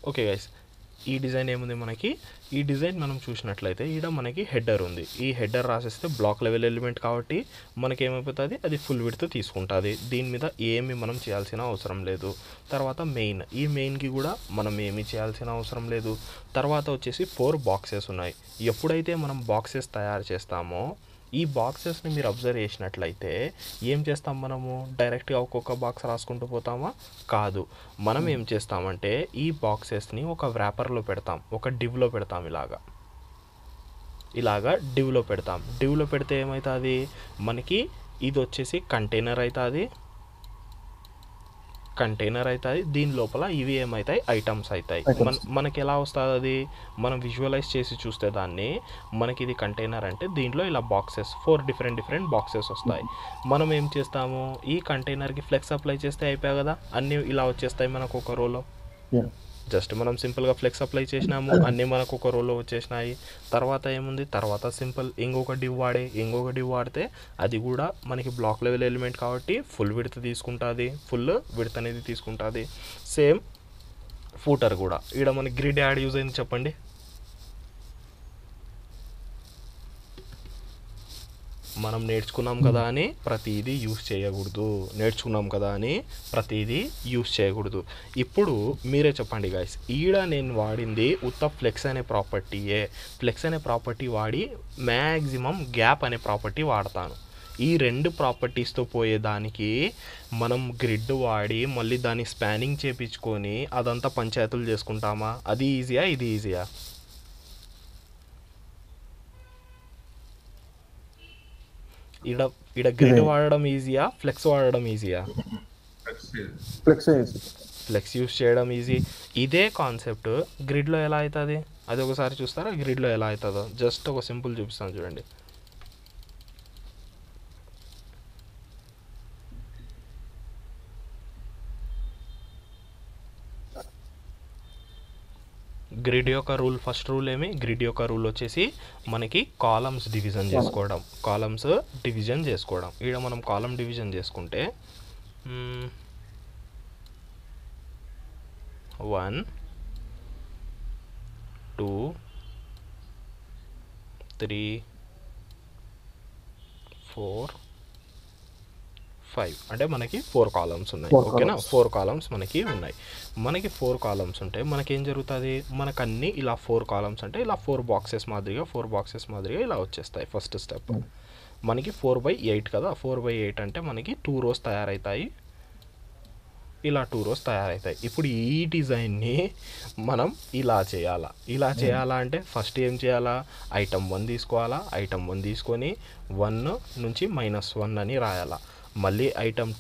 Okay guys, ఈ design ఏముంది మనకి, ఈ డిజైన్ మనం చూసినట్లయితే ఈడ మనకి హెడర్ ఉంది. ఈ హెడర్ రాసేస్తే బ్లాక్ లెవెల్ ఎలిమెంట్ కాబట్టి మనకి ఏమైపోతుంది, అది ఫుల్ విడ్త్ తీసుకుంటుంది. దీని మీద ఏమి మనం చేయాల్సిన అవసరం లేదు. తర్వాత మెయిన్, ఈ మెయిన్కి కూడా మనం ఏమి చేయాల్సిన అవసరం లేదు. తర్వాత వచ్చేసి 4 బాక్సెస్ ఉన్నాయి. ఎప్పుడైతే మనం బాక్సెస్ తయారు చేస్తామో ఈ బాక్సెస్ని మీరు అబ్జర్వ్ చేసినట్లయితే ఏం చేస్తాం, మనము డైరెక్ట్గా ఒక్కొక్క బాక్స్ రాసుకుంటూ పోతామా? కాదు, మనం ఏం చేస్తామంటే ఈ బాక్సెస్ని ఒక వ్రాపర్లో పెడతాం, ఒక డివ్లో పెడతాం. ఇలాగా డివ్లో పెడతాం. డివ్లో పెడితే ఏమవుతుంది, మనకి ఇది వచ్చేసి కంటైనర్ అవుతుంది. దీని లోపల ఇవి ఏమవుతాయి, ఐటమ్స్ అవుతాయి. మనకి ఎలా వస్తుంది అది, మనం విజువలైజ్ చేసి చూస్తే దాన్ని, మనకి ఇది కంటైనర్ అంటే దీంట్లో ఇలా బాక్సెస్ 4 డిఫరెంట్ బాక్సెస్ వస్తాయి. మనం ఏం చేస్తాము, ఈ కంటైనర్కి ఫ్లెక్స్ అప్లై చేస్తే అయిపోయాయి కదా, అన్నీ ఇలా వచ్చేస్తాయి మనకు ఒక రోలో. జస్ట్ మనం సింపుల్గా ఫ్లెక్స్ అప్లై చేసినాము, అన్నీ మనకు ఒక రోలో వచ్చేసినాయి. తర్వాత ఏముంది, తర్వాత సింపుల్ ఇంకొక డివ్ వాడితే అది కూడా మనకి బ్లాక్ లెవెల్ ఎలిమెంట్ కాబట్టి ఫుల్ విడ్త్ తీసుకుంటుంది, ఫుల్ విడ్త్ అనేది తీసుకుంటుంది. సేమ్ ఫూటర్ కూడా, ఇక్కడ మనకి గ్రిడ్ యాడ్ యూజ్ అయింది చెప్పండి. మనం నేర్చుకున్నాం కదా అని ప్రతిదీ యూస్ చేయకూడదు. ఇప్పుడు మీరే చెప్పండి గాయస్, ఈడ నేను వాడింది ఉత్త ఫ్లెక్స్ అనే ప్రాపర్టీయే. ఫ్లెక్స్ అనే ప్రాపర్టీ వాడి మ్యాక్సిమం గ్యాప్ అనే ప్రాపర్టీ వాడతాను. ఈ 2 ప్రాపర్టీస్తో పోయేదానికి మనం గ్రిడ్ వాడి మళ్ళీ దాన్ని స్పానింగ్ చేపించుకొని అదంతా పంచాయతీలు చేసుకుంటామా? అది ఈజీయా, ఇది ఈజీయా? ఈడ గ్రిడ్ వాడడం ఈజీయా, ఫ్లెక్స్ వాడడం ఈజీయా? ఫ్లెక్స్ యూస్ చేయడం ఈజీ. ఇదే కాన్సెప్ట్ గ్రిడ్లో ఎలా అవుతుంది అది ఒకసారి చూస్తారా? గ్రిడ్లో ఎలా అవుతుందో జస్ట్ ఒక సింపుల్ చూపిస్తాను చూడండి. గ్రిడ్ యొక్క రూల్, ఫస్ట్ రూల్ ఏమి, గ్రిడ్ యొక్క రూల్ వచ్చేసి మనకి కాలమ్స్ డివిజన్ చేసుకోవడం. ఈడ మనం కాలమ్ డివిజన్ చేసుకుంటే 1 2 3 4 5 అంటే మనకి 4 కాలమ్స్ ఉన్నాయి. ఓకేనా, 4 కాలమ్స్ మనకి ఉన్నాయి. మనకి 4 కాలమ్స్ ఉంటే మనకేం జరుగుతుంది, మనకన్నీ ఇలా 4 కాలమ్స్ అంటే ఇలా 4 బాక్సెస్ మాదిరిగా ఇలా వచ్చేస్తాయి. ఫస్ట్ స్టెప్ మనకి 4/8 కదా, 4/8 అంటే మనకి 2 rows తయారవుతాయి. ఇలా 2 rows తయారవుతాయి. ఇప్పుడు ఈ డిజైన్ని మనం ఇలా చేయాలా అంటే ఫస్ట్ ఏం చేయాలా, ఐటమ్ 1 తీసుకోవాలా. ఐటమ్ 1 తీసుకొని 1 నుంచి -1 అని రాయాలా. మళ్ళీ ఐటమ్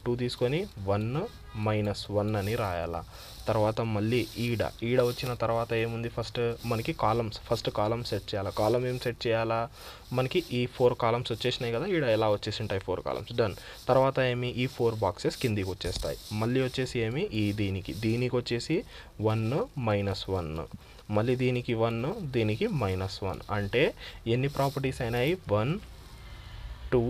2 తీసుకొని 1 -1 అని రాయాలా. తర్వాత మళ్ళీ ఈడ వచ్చిన తర్వాత ఏముంది, మనకి ఫస్ట్ కాలమ్ సెట్ చేయాలా. కాలమ్ ఏం సెట్ చేయాలా, మనకి ఈ 4 కాలమ్స్ వచ్చేసినాయి కదా, ఈడ ఎలా వచ్చేసి ఉంటాయి 4 కాలమ్స్ డన్. తర్వాత ఏమి, ఈ 4 బాక్సెస్ కిందికి వచ్చేస్తాయి. మళ్ళీ వచ్చేసి ఏమి, ఈ దీనికి వచ్చేసి 1 -1, మళ్ళీ దీనికి 1 దీనికి -1 అంటే ఎన్ని ప్రాపర్టీస్ అయినాయి, 1 2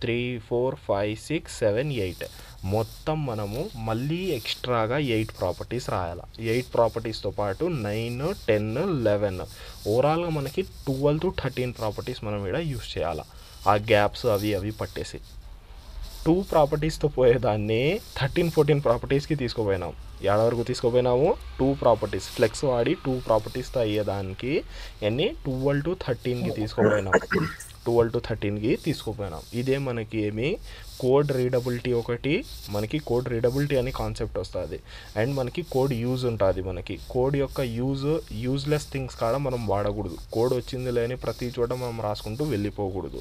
3 4 5 6 7 8 మొత్తం మనము మళ్ళీ ఎక్స్ట్రాగా 8 ప్రాపర్టీస్ రాయాలి. 8 ప్రాపర్టీస్తో పాటు 9 10 11 ఓవరాల్గా మనకి 12 to 13 ప్రాపర్టీస్ మనం ఇక్కడ యూస్ చేయాలి. ఆ గ్యాప్స్ అవి పట్టేసి 2 ప్రాపర్టీస్తో పోయేదాన్ని 13-14 ప్రాపర్టీస్కి తీసుకుపోయినాం. ఏడ వరకు తీసుకుపోయినాము, 2 ప్రాపర్టీస్ ఫ్లెక్స్ వాడి 2 ప్రాపర్టీస్తో అయ్యేదానికి ఎన్ని 12 to 13కి తీసుకుపోయినాం. ఇదే మనకి ఏమి, కోడ్ రీడబిలిటీ మనకి కోడ్ రీడబిలిటీ అనే కాన్సెప్ట్ వస్తుంది. అండ్ మనకి కోడ్ యూజ్ ఉంటుంది. మనకి కోడ్ యొక్క యూజ్లెస్ థింగ్స్ కాడ మనం వాడకూడదు. కోడ్ వచ్చింది లేని ప్రతి చోట మనం రాసుకుంటూ వెళ్ళిపోకూడదు.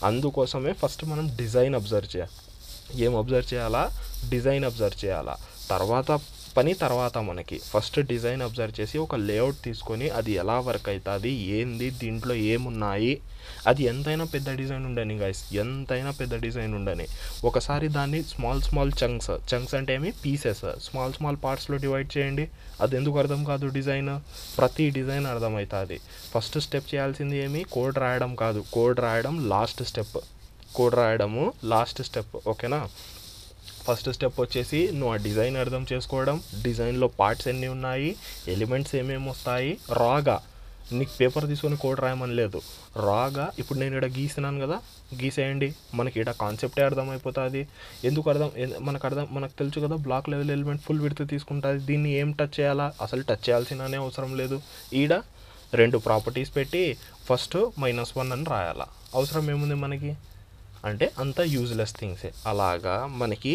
అందుకోసమే ఫస్ట్ మనం డిజైన్ అబ్జర్వ్ చేయాలి. ఏం అబ్జర్వ్ చేయాలా, డిజైన్ అబ్జర్వ్ చేయాలా. తర్వాత మనకి ఫస్ట్ డిజైన్ అబ్జర్వ్ చేసి ఒక లేఅవుట్ తీసుకొని అది ఎలా వర్క్ అవుతుంది, ఏంది దీంట్లో ఏమున్నాయి, అది ఎంతైనా పెద్ద డిజైన్ ఉండని ఒకసారి దాన్ని స్మాల్ చంక్స్ అంటే ఏమి, పీసెస్ స్మాల్ పార్ట్స్లో డివైడ్ చేయండి. అది ఎందుకు అర్థం కాదు, ప్రతి డిజైన్ అర్థమవుతుంది. ఫస్ట్ స్టెప్ చేయాల్సింది ఏమి, కోడ్ రాయడం కాదు, కోడ్ రాయడము లాస్ట్ స్టెప్. ఓకేనా. ఫస్ట్ స్టెప్ వచ్చేసి నువ్వు ఆ డిజైన్ అర్థం చేసుకోవడం, డిజైన్లో పార్ట్స్ ఎన్ని ఉన్నాయి, ఎలిమెంట్స్ ఏమేమి వస్తాయి, రాగా నీకు పేపర్ తీసుకొని కోడ్ రాయమని లేదు, రాగా ఇప్పుడు నేను ఇక్కడ గీసినాను కదా, గీసేయండి, మనకి ఇక్కడ కాన్సెప్టే అర్థమైపోతుంది. ఎందుకు మనకు తెలుసు కదా, block level element full width తీసుకుంటుంది, దీన్ని ఏం టచ్ చేయాలా, అసలు టచ్ చేయాల్సిననే అవసరం లేదు. ఈడ 2 ప్రాపర్టీస్ పెట్టి ఫస్ట్ -1 అని రాయాలా, అవసరం ఏముంది మనకి, అంటే అంత యూజ్లెస్ థింగ్సే. అలాగా మనకి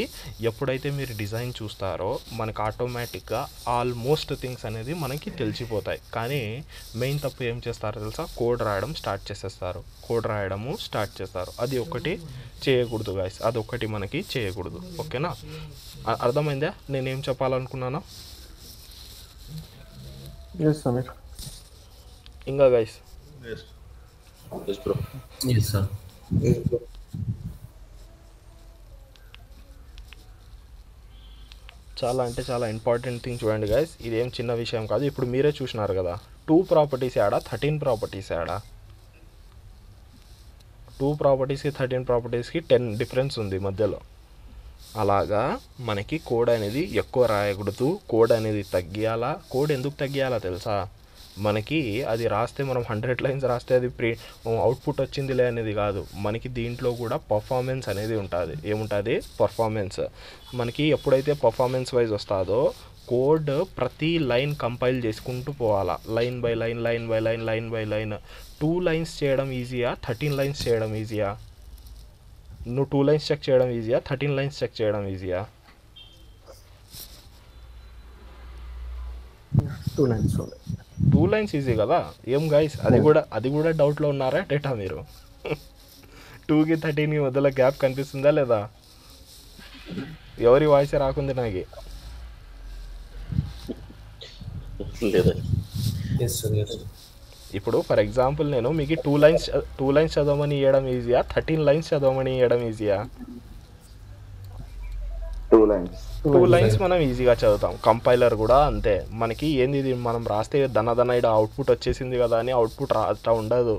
ఎప్పుడైతే మీరు డిజైన్ చూస్తారో మనకు ఆటోమేటిక్గా ఆల్మోస్ట్ థింగ్స్ అనేది మనకి తెలిసిపోతాయి. కానీ మెయిన్ తప్పు ఏం చేస్తారో తెలుసా, కోడ్ రాయడం స్టార్ట్ చేస్తారు. అది ఒకటి చేయకూడదు గాయస్, అదొకటి మనకి చేయకూడదు. ఓకేనా, అర్థమైందా నేనేం చెప్పాలనుకున్నాను? ఇంకా గైస్ చాలా అంటే చాలా ఇంపార్టెంట్ థింగ్ చూడండి గైస్, ఇదేం చిన్న విషయం కాదు. ఇప్పుడు మీరే చూసినారు కదా, 2 ప్రాపర్టీస్ యాడా, 13 ప్రాపర్టీస్ యాడా, 2 ప్రాపర్టీస్కి 13 ప్రాపర్టీస్కి 10 డిఫరెన్స్ ఉంది మధ్యలో. అలాగా మనకి కోడ్ అనేది ఎక్కువ రాయకూడదు, కోడ్ అనేది తగ్గియాలా. కోడ్ ఎందుకు తగ్గియాలా తెలుసా, మనకి అది రాస్తే మనం 100 లైన్స్ రాస్తే అది అవుట్పుట్ వచ్చిందిలే అనేది కాదు, మనకి దీంట్లో కూడా పర్ఫార్మెన్స్ అనేది ఉంటుంది. ఏముంటుంది, పర్ఫార్మెన్స్. మనకి ఎప్పుడైతే పర్ఫార్మెన్స్ వైజ్ వస్తుందో కోడ్ ప్రతి లైన్ కంపైల్ చేసుకుంటూ పోవాలా, లైన్ బై లైన్. 2 లైన్స్ చేయడం ఈజీయా, 13 లైన్స్ చేయడం ఈజీయా? నువ్వు 2 లైన్స్ చెక్ చేయడం ఈజీయా, 13 లైన్స్ చెక్ చేయడం ఈజీయా? 2 లైన్స్ ఈజీ కదా. ఏం గైస్, అది కూడా డౌట్లో ఉన్నారా డేటా మీరు? 2కి 13కి మధ్యలో గ్యాప్ కనిపిస్తుందా లేదా? ఎవరి వాయిస్ రాకుంది నాకు. ఇప్పుడు ఫర్ ఎగ్జాంపుల్ నేను మీకు 2 లైన్స్ చదవమని ఇవ్వడం ఈజీయా, 13 లైన్స్ చదవమని ఇవ్వడం ఈజీయా? 2 లైన్స్ మనం ఈజీగా చదువుతాం. కంపైలర్ కూడా అంతే. మనకి ఏంది, ఇది మనం రాస్తే దన ఇక్కడ అవుట్పుట్ వచ్చేసింది కదా అని అవుట్పుట్ అట్లా ఉండదు.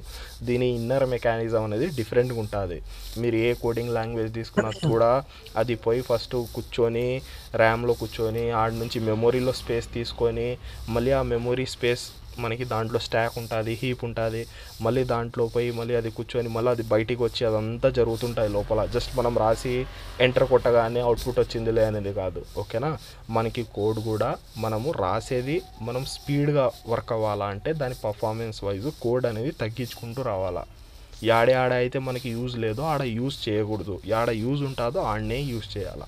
దీని ఇన్నర్ మెకానిజం అనేది డిఫరెంట్గా ఉంటుంది. మీరు ఏ కోడింగ్ లాంగ్వేజ్ తీసుకున్నా కూడా అది పోయి ఫస్ట్ కూర్చొని ర్యామ్లో కూర్చొని ఆడ నుంచి మెమొరీలో స్పేస్ తీసుకొని మళ్ళీ ఆ మెమొరీ స్పేస్ మనకి దాంట్లో స్టాక్ ఉంటుంది, హీప్ ఉంటుంది, మళ్ళీ దాంట్లో పోయి మళ్ళీ అది కూర్చొని మళ్ళీ అది బయటికి వచ్చి అదంతా జరుగుతుంటాయి లోపల. జస్ట్ మనం రాసి ఎంటర్ కొట్టగానే అవుట్పుట్ వచ్చిందిలే అనేది కాదు. ఓకేనా, మనకి కోడ్ కూడా మనము రాసేది మనం స్పీడ్గా వర్క్ అవ్వాలా అంటే దాని పర్ఫార్మెన్స్ వైజ్ కోడ్ అనేది తగ్గించుకుంటూ రావాలా. ఆడ అయితే మనకి యూజ్ లేదో ఆడ యూజ్ చేయకూడదు, ఆడ యూజ్ ఉంటుందో ఆడనే యూజ్ చేయాలా.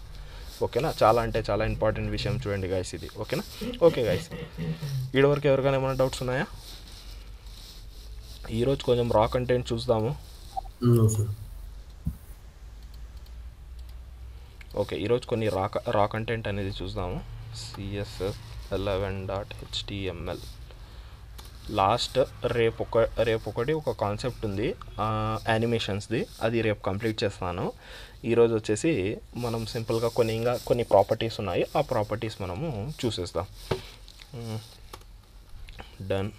ఓకేనా, చాలా అంటే చాలా ఇంపార్టెంట్ విషయం చూడండి గైస్ ఇది. ఓకేనా, ఓకే గైస్, ఈడవరకు ఎవరికైనా ఏమైనా డౌట్స్ ఉన్నాయా? ఈరోజు కొంచెం రా కంటెంట్ చూద్దాము. ఓకే, ఈరోజు కొన్ని రా కంటెంట్ అనేది చూద్దాము. CSS11.html లాస్ట్ రేపు ఒకటి ఒక కాన్సెప్ట్ ఉంది యానిమేషన్స్ది, అది రేపు కంప్లీట్ చేస్తాను. ఈరోజు వచ్చేసి మనం సింపుల్గా కొన్ని ప్రాపర్టీస్ ఉన్నాయి, ఆ ప్రాపర్టీస్ మనము చూసేస్తాం. డన్.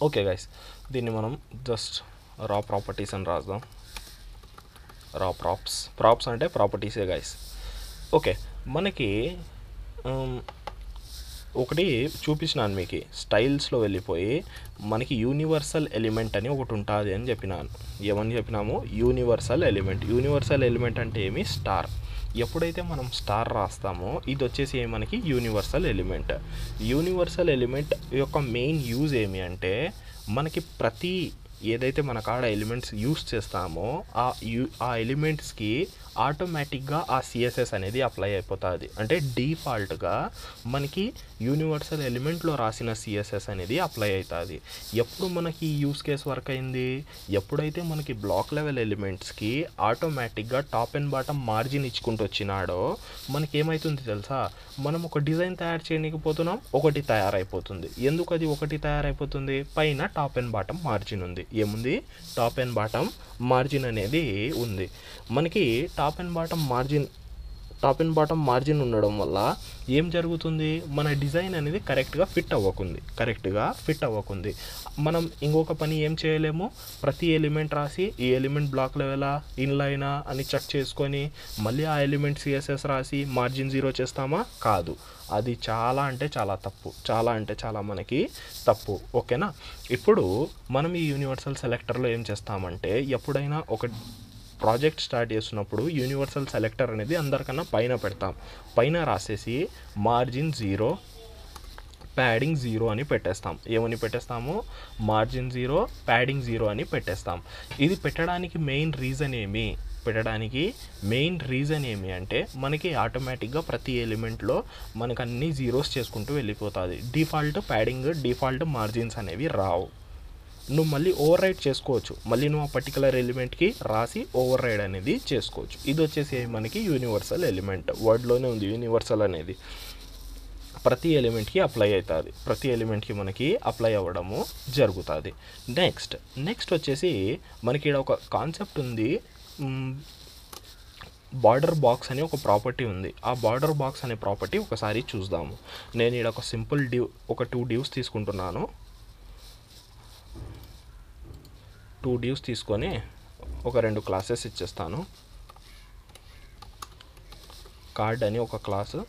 ఓకే గైస్, దీన్ని మనం జస్ట్ రా ప్రాపర్టీస్ అని రాద్దాం. రా ప్రాప్స్ అంటే ప్రాపర్టీసే గైస్. ఓకే, మనకి ఒకటి చూపించినాను మీకు, స్టైల్స్లో వెళ్ళిపోయి మనకి యూనివర్సల్ ఎలిమెంట్ అని ఒకటి ఉంటుంది అని చెప్పినాను. ఏమని చెప్పినాము, యూనివర్సల్ ఎలిమెంట్ అంటే ఏమి, స్టార్. ఎప్పుడైతే మనం స్టార్ రాస్తామో ఇది వచ్చేసి మనకి యూనివర్సల్ ఎలిమెంట్ యొక్క మెయిన్ యూజ్ ఏమి అంటే మనకి ప్రతి ఏదైతే మన కాడ ఎలిమెంట్స్ యూస్ చేస్తామో ఆ ఎలిమెంట్స్కి ఆటోమేటిక్గా ఆ సిఎస్ఎస్ అనేది అప్లై అయిపోతుంది. అంటే డిఫాల్ట్గా మనకి యూనివర్సల్ ఎలిమెంట్లో రాసిన సిఎస్ఎస్ అనేది అప్లై అవుతుంది. ఎప్పుడు మనకి యూస్ కేస్ వర్క్ అయింది, ఎప్పుడైతే మనకి బ్లాక్ లెవెల్ ఎలిమెంట్స్కి ఆటోమేటిక్గా టాప్ అండ్ బాటమ్ మార్జిన్ ఇచ్చుకుంటూ వచ్చినాడో మనకి ఏమవుతుంది తెలుసా, మనం ఒక డిజైన్ తయారు చేయలేకపోతున్నాం, ఒకటి తయారైపోతుంది. ఎందుకు అది ఒకటి తయారైపోతుంది, పైన టాప్ అండ్ బాటమ్ మార్జిన్ ఉంది. ఏముంది, టాప్ అండ్ బాటమ్ మార్జిన్ అనేది ఉంది. మనకి top and bottom margin top and bottom margin ఉండడం వల్ల ఏం జరుగుతుంది, మన డిజైన్ అనేది కరెక్ట్గా ఫిట్ అవ్వకుంది. మనం ఇంకొక పని ఏం చేయలేము, ప్రతి ఎలిమెంట్ రాసి ఈ ఎలిమెంట్ బ్లాక్ లెవెలా ఇన్లైనా అని చెక్ చేసుకొని మళ్ళీ ఆ ఎలిమెంట్ సిఎస్ఎస్ రాసి మార్జిన్ 0 చేస్తామా? కాదు. అది చాలా అంటే చాలా మనకి తప్పు. ఓకేనా. ఇప్పుడు మనం ఈ యూనివర్సల్ సెలెక్టర్లో ఏం చేస్తామంటే, ఎప్పుడైనా ఒక ప్రాజెక్ట్ స్టార్ట్ చేస్తున్నప్పుడు యూనివర్సల్ సెలెక్టర్ అనేది అందరికన్నా పైన పెడతాం. పైన రాసేసి మార్జిన్ 0 ప్యాడింగ్ 0 అని పెట్టేస్తాం. ఏమని పెట్టేస్తాము? మార్జిన్ 0 ప్యాడింగ్ 0 అని పెట్టేస్తాం. ఇది పెట్టడానికి మెయిన్ రీజన్ ఏమి అంటే, మనకి ఆటోమేటిక్గా ప్రతి ఎలిమెంట్లో మనకు అన్ని జీరోస్ చేసుకుంటూ వెళ్ళిపోతుంది. డిఫాల్ట్ ప్యాడింగ్, డిఫాల్ట్ మార్జిన్స్ అనేవి రావు. నువ్వు మళ్ళీ ఓవర్ రైడ్ చేసుకోవచ్చు, మళ్ళీ నువ్వు ఆ పర్టికులర్ ఎలిమెంట్కి రాసి ఓవర్ రైడ్ అనేది చేసుకోవచ్చు. ఇది వచ్చేసి మనకి యూనివర్సల్ ఎలిమెంట్, వర్డ్లోనే ఉంది యూనివర్సల్ అనేది. ప్రతి ఎలిమెంట్కి అప్లై అవుతుంది, ప్రతి ఎలిమెంట్కి మనకి అప్లై అవ్వడము జరుగుతుంది. నెక్స్ట్ వచ్చేసి మనకి ఇక్కడ ఒక కాన్సెప్ట్ ఉంది, బార్డర్ బాక్స్ అనే ఒక ప్రాపర్టీ ఉంది. ఆ బార్డర్ బాక్స్ అనే ప్రాపర్టీ ఒకసారి చూద్దాము. నేను ఇక్కడ ఒక సింపుల్ ఒక 2 divs తీసుకుంటున్నాను. 2 divs తీసుకొని ఒక 2 క్లాసెస్ ఇచ్చేస్తాను. కార్డ్ అని ఒక క్లాసు,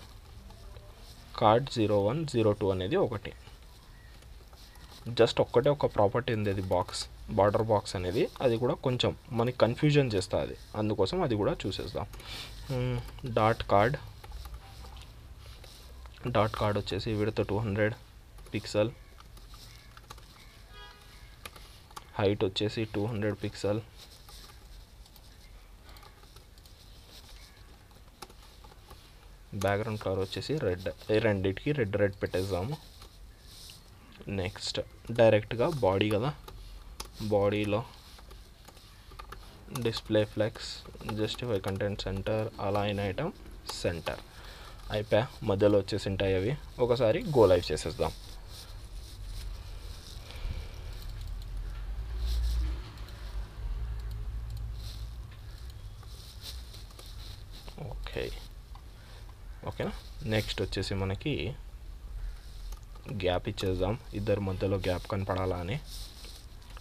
కార్డ్ 01, 02 అనేది ఒకటి. జస్ట్ ఒక ప్రాపర్టీ ఉంది, అది బార్డర్ బాక్స్ అనేది. అది కూడా కొంచెం మనకి కన్ఫ్యూజన్ చేస్తుంది, అందుకోసం అది కూడా చూసేద్దాం. డాట్ కార్డ్ వచ్చేసి విడ్త్ 200 పిక్సెల్, హైట్ వచ్చేసి 200 పిక్సెల్, బ్యాక్గ్రౌండ్ కలర్ వచ్చేసి రెడ్. ఈ రెండింటికి రెడ్ పెట్టేద్దాము. నెక్స్ట్ డైరెక్ట్గా బాడీ కదా, బాడీలో display flex, justify content centre, align item centre అయిపోయా. మధ్యలో వచ్చేసి ఉంటాయి అవి. ఒకసారి గో లైవ్ చేసేద్దాం. ఓకేనా. నెక్స్ట్ వచ్చేసి మనకి గ్యాప్ ఇచ్చేద్దాం, ఇద్దరి మధ్యలో గ్యాప్ కనపడాలా అని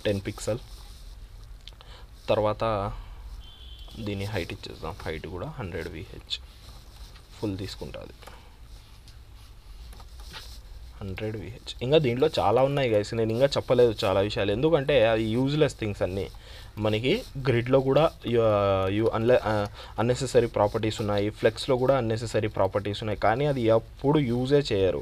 10 పిక్సెల్. తర్వాత దీని హైట్ ఇచ్చేద్దాం, హైట్ కూడా 100 VH ఫుల్ తీసుకుంటుంది, 100 VH. ఇంకా దీంట్లో చాలా ఉన్నాయి గైస్, నేను ఇంకా చెప్పలేదు చాలా విషయాలు, ఎందుకంటే అది యూజ్లెస్ థింగ్స్ అన్నీ. మనకి గ్రిడ్లో కూడా అన్నెసెసరీ ప్రాపర్టీస్ ఉన్నాయి, ఫ్లెక్స్లో కూడా అన్నెసెసరీ ప్రాపర్టీస్ ఉన్నాయి, కానీ అది ఎప్పుడు యూజే చేయరు.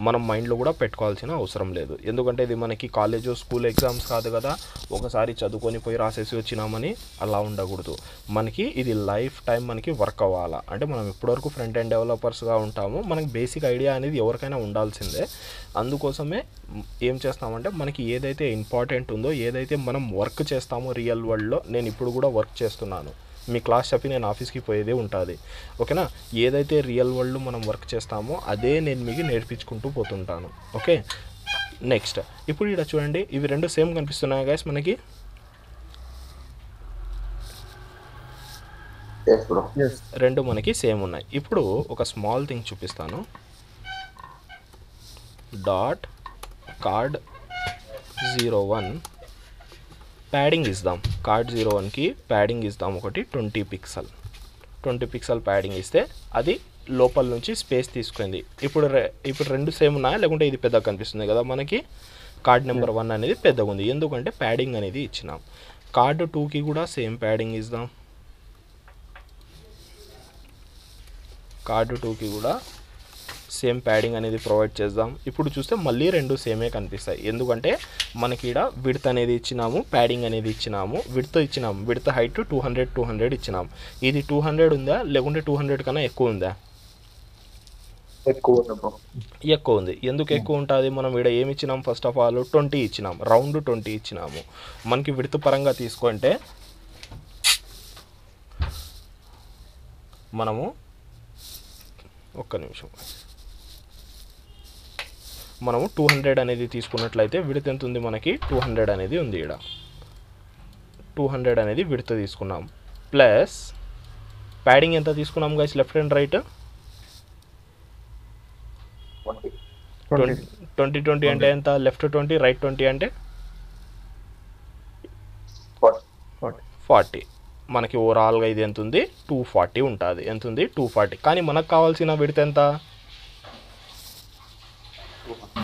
మనం మైండ్లో కూడా పెట్టుకోవాల్సిన అవసరం లేదు, ఎందుకంటే ఇది మనకి కాలేజ్ స్కూల్ ఎగ్జామ్స్ కాదు కదా, ఒకసారి చదువుకొని పోయి రాసేసి వచ్చినామని అలా ఉండకూడదు. మనకి ఇది లైఫ్ టైం మనకి వర్క్ అవ్వాలా. అంటే మనం ఇప్పటివరకు ఫ్రంట్ ఎండ్ డెవలపర్స్గా ఉంటాము, మనకి బేసిక్ ఐడియా అనేది ఎవరికైనా ఉండాల్సిందే. అందుకోసమే ఏం చేస్తామంటే, మనకి ఏదైతే ఇంపార్టెంట్ ఉందో, ఏదైతే మనం వర్క్ చేస్తామో రియల్ వరల్డ్లో, నేను ఇప్పుడు కూడా వర్క్ చేస్తున్నాను, మీ క్లాస్ చెప్పి నేను ఆఫీస్కి పోయేదే ఉంటుంది. ఓకేనా. ఏదైతే రియల్ వరల్డ్లో మనం వర్క్ చేస్తామో అదే నేను మీకు నేర్పించుకుంటూ పోతుంటాను. ఓకే. నెక్స్ట్ ఇప్పుడు ఇక్కడ చూడండి, ఇవి 2 సేమ్ కనిపిస్తున్నాయి గైస్ మనకి. రెండు మనకి సేమ్ ఉన్నాయి. ఇప్పుడు ఒక స్మాల్ థింగ్ చూపిస్తాను. డాట్ కార్డ్ 01 ప్యాడింగ్ ఇద్దాం. కార్డ్ 01కి ప్యాడింగ్ ఇద్దాం ఒకటి 20 పిక్సెల్ ప్యాడింగ్ ఇస్తే అది లోపల నుంచి స్పేస్ తీసుకుంది. ఇప్పుడు 2 సేమ్ ఉన్నాయా, లేకుంటే ఇది పెద్దగా కనిపిస్తుంది కదా మనకి. కార్డ్ నెంబర్ 1 అనేది పెద్దగా ఉంది, ఎందుకంటే ప్యాడింగ్ అనేది ఇచ్చినాం. కార్డ్ 2కి కూడా సేమ్ ప్యాడింగ్ ఇద్దాం. కార్డ్ 2కి కూడా సేమ్ ప్యాడింగ్ అనేది ప్రొవైడ్ చేద్దాం. ఇప్పుడు చూస్తే మళ్ళీ 2 సేమే కనిపిస్తాయి, ఎందుకంటే మనకి ఇక్కడ విడ్త్ అనేది ఇచ్చినాము, ప్యాడింగ్ అనేది ఇచ్చినాము, విడ్త్ హైట్ 200 ఇచ్చినాము. ఇది 200 ఉందా, లేకుంటే 200 కన్నా ఎక్కువ ఉందా? ఎక్కువ ఉంది. ఎందుకు ఎక్కువ ఉంటుంది? మనం ఇక్కడ ఏమి ఇచ్చినాం? ఫస్ట్ ఆఫ్ ఆల్ 20 ఇచ్చినాం, రౌండ్ 20 ఇచ్చినాము. మనకి విడ్త్ పరంగా తీసుకుంటే మనము ఒక్క నిమిషం, మనము 200 అనేది తీసుకున్నట్లయితే విడ్త్ ఎంత ఉంది మనకి? 200 అనేది ఉంది. ఇక్కడ 200 అనేది విడ్త్ తీసుకున్నాం, ప్లస్ ప్యాడింగ్ ఎంత తీసుకున్నాం గైస్ లెఫ్ట్ అండ్ రైట్? 20 అంటే ఎంత? లెఫ్ట్ 20 రైట్ 20 అంటే 40. మనకి ఓవరాల్గా ఇది ఎంత ఉంది? 240 ఉంటుంది. ఎంత ఉంది? 240. కానీ మనకు కావాల్సిన విడ్త్ ఎంత?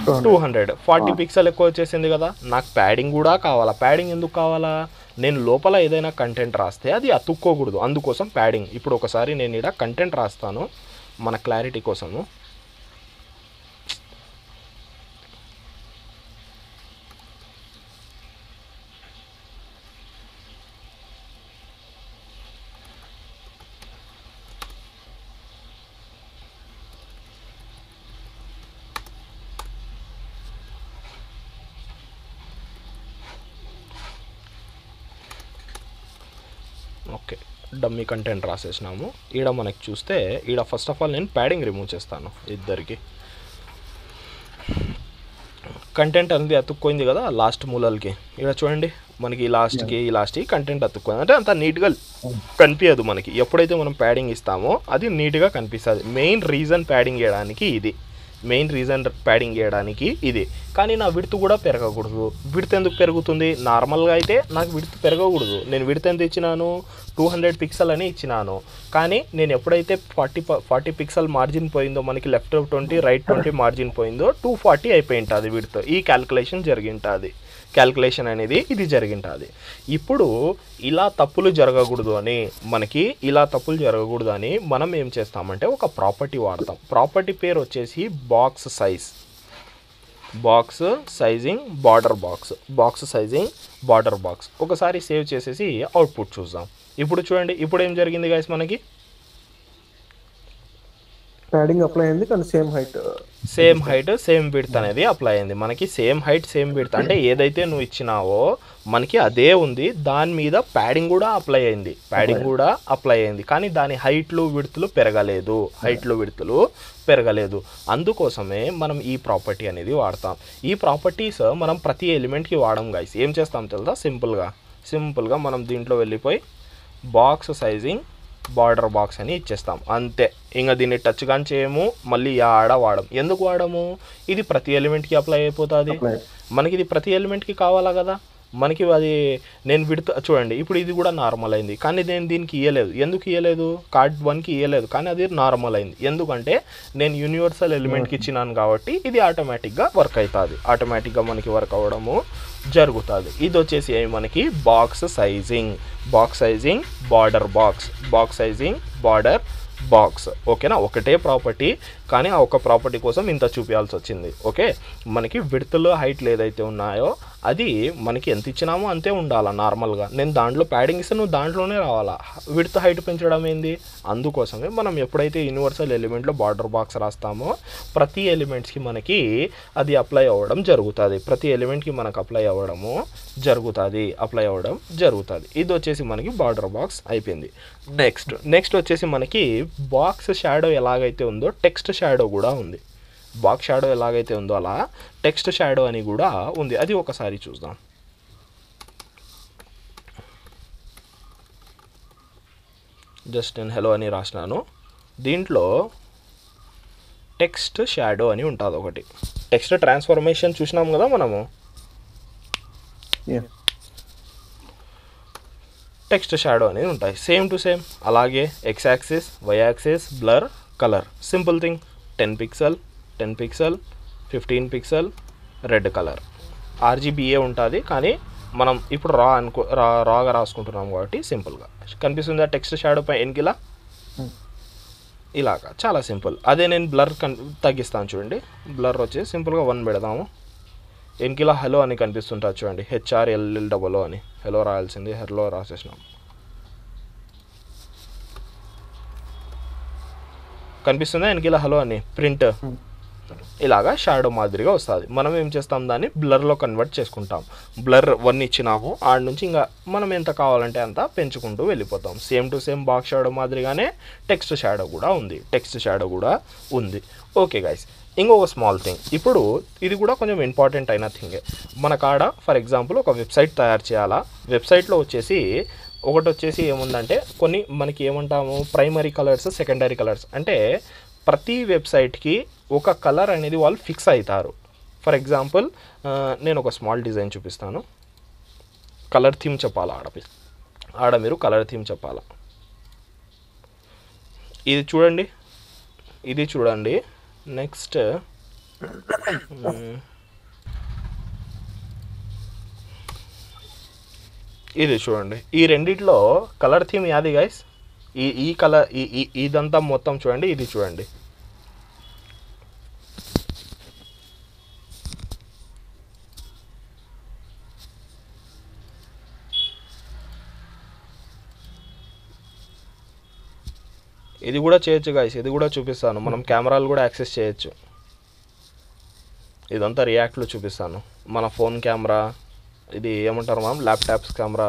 200. 40 పిక్సెల్ ఎక్కువ వచ్చేసింది కదా. నాకు ప్యాడింగ్ కూడా కావాలా. ప్యాడింగ్ ఎందుకు కావాలా? నేను లోపల ఏదైనా కంటెంట్ రాస్తే అది అతుక్కోకూడదు, అందుకోసం ప్యాడింగ్. ఇప్పుడు ఒకసారి నేను ఇక్కడ కంటెంట్ రాస్తాను మన క్లారిటీ కోసము. ఓకే, డమ్మీ కంటెంట్ రాసేసినాము. ఈడ మనకి చూస్తే ఈడ ఫస్ట్ ఆఫ్ ఆల్ నేను ప్యాడింగ్ రిమూవ్ చేస్తాను. ఇద్దరికి కంటెంట్ అనేది అతుక్కోయింది కదా లాస్ట్ మూలలకి. ఇక్కడ చూడండి మనకి ఈ లాస్ట్కి కంటెంట్ అతుక్కోయింది అంటే అంత నీట్గా కనిపించదు మనకి. ఎప్పుడైతే మనం ప్యాడింగ్ ఇస్తామో అది నీట్గా కనిపిస్తుంది. మెయిన్ రీజన్ ప్యాడింగ్ చేయడానికి ఇది. కానీ నా విడ్త్ కూడా పెరగకూడదు. విడ్త్ ఎందుకు పెరుగుతుంది? నార్మల్గా అయితే నాకు విడ్త్ పెరగకూడదు. నేను విడ్త్ ఎంత ఇచ్చినాను? 200 పిక్సెల్ అని ఇచ్చినాను. కానీ నేను ఎప్పుడైతే 40 పిక్సెల్ మార్జిన్ పోయిందో, మనకి లెఫ్ట్ 20 రైట్ 20 మార్జిన్ పోయిందో 240 అయిపోయి ఉంటుంది విడ్త్. ఈ క్యాల్కులేషన్ జరిగింటుంది. క్యాల్కులేషన్ అనేది ఇది జరిగింటుంది. ఇప్పుడు ఇలా తప్పులు జరగకూడదు అని మనం ఏం చేస్తామంటే ఒక ప్రాపర్టీ వాడతాం. ప్రాపర్టీ పేరు వచ్చేసి బాక్స్ సైజింగ్ బార్డర్ బాక్స్. ఒకసారి సేవ్ చేసేసి అవుట్పుట్ చూద్దాం. ఇప్పుడు చూడండి, ఇప్పుడు ఏం జరిగింది గైస్? మనకి ప్యాడింగ్ అప్లై అయింది కానీ సేమ్ హైట్ సేమ్ విడ్త్ అనేది అప్లై అయింది. మనకి సేమ్ హైట్ సేమ్ విడ్త్ అంటే ఏదైతే నువ్వు ఇచ్చినావో మనకి అదే ఉంది. దాని మీద ప్యాడింగ్ కూడా అప్లై అయింది. కానీ దాని హైట్లు విడ్త్లు పెరగలేదు. అందుకోసమే మనం ఈ ప్రాపర్టీ అనేది వాడతాం. ఈ ప్రాపర్టీస్ మనం ప్రతి ఎలిమెంట్కి వాడడం గైస్. ఏం చేస్తాం తెలుసా? సింపుల్గా మనం దీంట్లో వెళ్ళిపోయి బాక్స్ సైజింగ్ బార్డర్ బాక్స్ అని ఇచ్చేస్తాం అంతే. ఇంకా దీన్ని టచ్ కానీ చేయము, మళ్ళీ ఆడ వాడము. ఎందుకు వాడము? ఇది ప్రతి ఎలిమెంట్కి అప్లై అయిపోతుంది. మనకి ఇది ప్రతి ఎలిమెంట్కి కావాలా కదా. మనకి అది నేను విడ్త్ చూడండి, ఇప్పుడు ఇది కూడా నార్మల్ అయింది. కానీ నేను దీనికి ఇవ్వలేదు. ఎందుకు ఇవ్వలేదు? కార్డ్ 1కి ఇవ్వలేదు, కానీ అది నార్మల్ అయింది. ఎందుకంటే నేను యూనివర్సల్ ఎలిమెంట్కి ఇచ్చినాను కాబట్టి ఇది ఆటోమేటిక్గా వర్క్ అవుతుంది. ఆటోమేటిక్గా మనకి వర్క్ అవ్వడము జరుగుతుంది. ఇది వచ్చేసి మనకి బాక్స్ సైజింగ్ బార్డర్ బాక్స్. ఓకేనా? ఒకటే ప్రాపర్టీ, కానీ ఆ ఒక ప్రాపర్టీ కోసం ఇంత చూపించాల్సి వచ్చింది. ఓకే, మనకి విడ్త్లో హైట్లు ఏదైతే ఉన్నాయో అది మనకి ఎంత ఇచ్చినామో అంతే ఉండాలా నార్మల్గా. నేను దాంట్లో ప్యాడింగ్ ఇస్తే నువ్వు దాంట్లోనే రావాలా. విడ్త్ హైట్ పెంచడం ఏంది? అందుకోసమే మనం ఎప్పుడైతే యూనివర్సల్ ఎలిమెంట్లో బార్డర్ బాక్స్ రాస్తామో ప్రతి ఎలిమెంట్స్కి మనకి అది అప్లై అవ్వడం జరుగుతుంది. ప్రతి ఎలిమెంట్కి మనకు అప్లై అవ్వడం జరుగుతుంది. ఇది వచ్చేసి మనకి బార్డర్ బాక్స్ అయిపోయింది. నెక్స్ట్ వచ్చేసి మనకి బాక్స్ షాడో ఎలాగైతే ఉందో టెక్స్ట్ షాడో కూడా ఉంది. బాక్స్ షాడో ఎలాగైతే ఉందో అలా టెక్స్ట్ షాడో అని కూడా ఉంది. అది ఒకసారి చూద్దాం. జస్ట్ నేను హలో అని రాసినాను. దీంట్లో టెక్స్ట్ షాడో అని ఉంటుంది ఒకటి. టెక్స్ట్ ట్రాన్స్ఫర్మేషన్ చూసినాం కదా మనము. టెక్స్ట్ షాడో అనేది ఉంటాయి సేమ్ టు సేమ్. అలాగే X axis, why axis, blur, colour. Simple thing. 10 pixel 15 pixel red colour. RGBA ఉంటుంది, కానీ మనం ఇప్పుడు రాగా రాసుకుంటున్నాం కాబట్టి సింపుల్గా కనిపిస్తుంది. టెక్స్ట్ షాడో పై ఎన్కిలా ఇలాగా చాలా సింపుల్. అదే నేను బ్లర్ తగ్గిస్తాను చూడండి. బ్లర్ వచ్చి సింపుల్గా 1 పెడదాము. ఎన్కిలా హలో అని కనిపిస్తుంటుంది చూడండి. HRLLO అని హలో రాయాల్సింది హలో రాసేసినాం. కనిపిస్తుందా ఎన్కిలా హలో అని ప్రింట్? ఇలాగా షాడో మాదిరిగా వస్తుంది. మనం ఏం చేస్తాం, దాన్ని బ్లర్లో కన్వర్ట్ చేసుకుంటాం. బ్లర్ 1 ఇచ్చినాము, ఆడ నుంచి ఇంకా మనం ఎంత కావాలంటే అంత పెంచుకుంటూ వెళ్ళిపోతాం. Same to same box shadow మాదిరిగానే టెక్స్ట్ షాడో కూడా ఉంది. ఓకే గైస్, ఇంకొక స్మాల్ థింగ్. ఇప్పుడు ఇది కూడా కొంచెం ఇంపార్టెంట్ అయిన థింగే. మన కాడ ఫర్ ఎగ్జాంపుల్ ఒక వెబ్సైట్ తయారు చేయాలా. వెబ్సైట్లో వచ్చేసి ఒకటి వచ్చేసి ఏముందంటే కొన్ని మనకి ఏమంటాము ప్రైమరీ కలర్స్, సెకండరీ కలర్స్. అంటే ప్రతి వెబ్సైట్కి ఒక కలర్ అనేది వాళ్ళు ఫిక్స్ అవుతారు. ఫర్ ఎగ్జాంపుల్ నేను ఒక స్మాల్ డిజైన్ చూపిస్తాను. కలర్ థీమ్ చెప్పాలా ఆడ మీరు కలర్ థీమ్ చెప్పాలా. ఇది చూడండి. నెక్స్ట్ ఇది చూడండి. ఈ రెండిట్లో కలర్ థీమ్ యాది గైస్? ఈ కలర్ ఇదంతా మొత్తం చూడండి. ఇది చూడండి. ఇది కూడా చేయొచ్చు గైస్, ఇది కూడా చూపిస్తాను. మనం కెమెరాలు కూడా యాక్సెస్ చేయొచ్చు. ఇదంతా రియాక్ట్లో చూపిస్తాను. మన ఫోన్ కెమెరా, ఇది ఏమంటారు మనం ల్యాప్టాప్స్ కెమెరా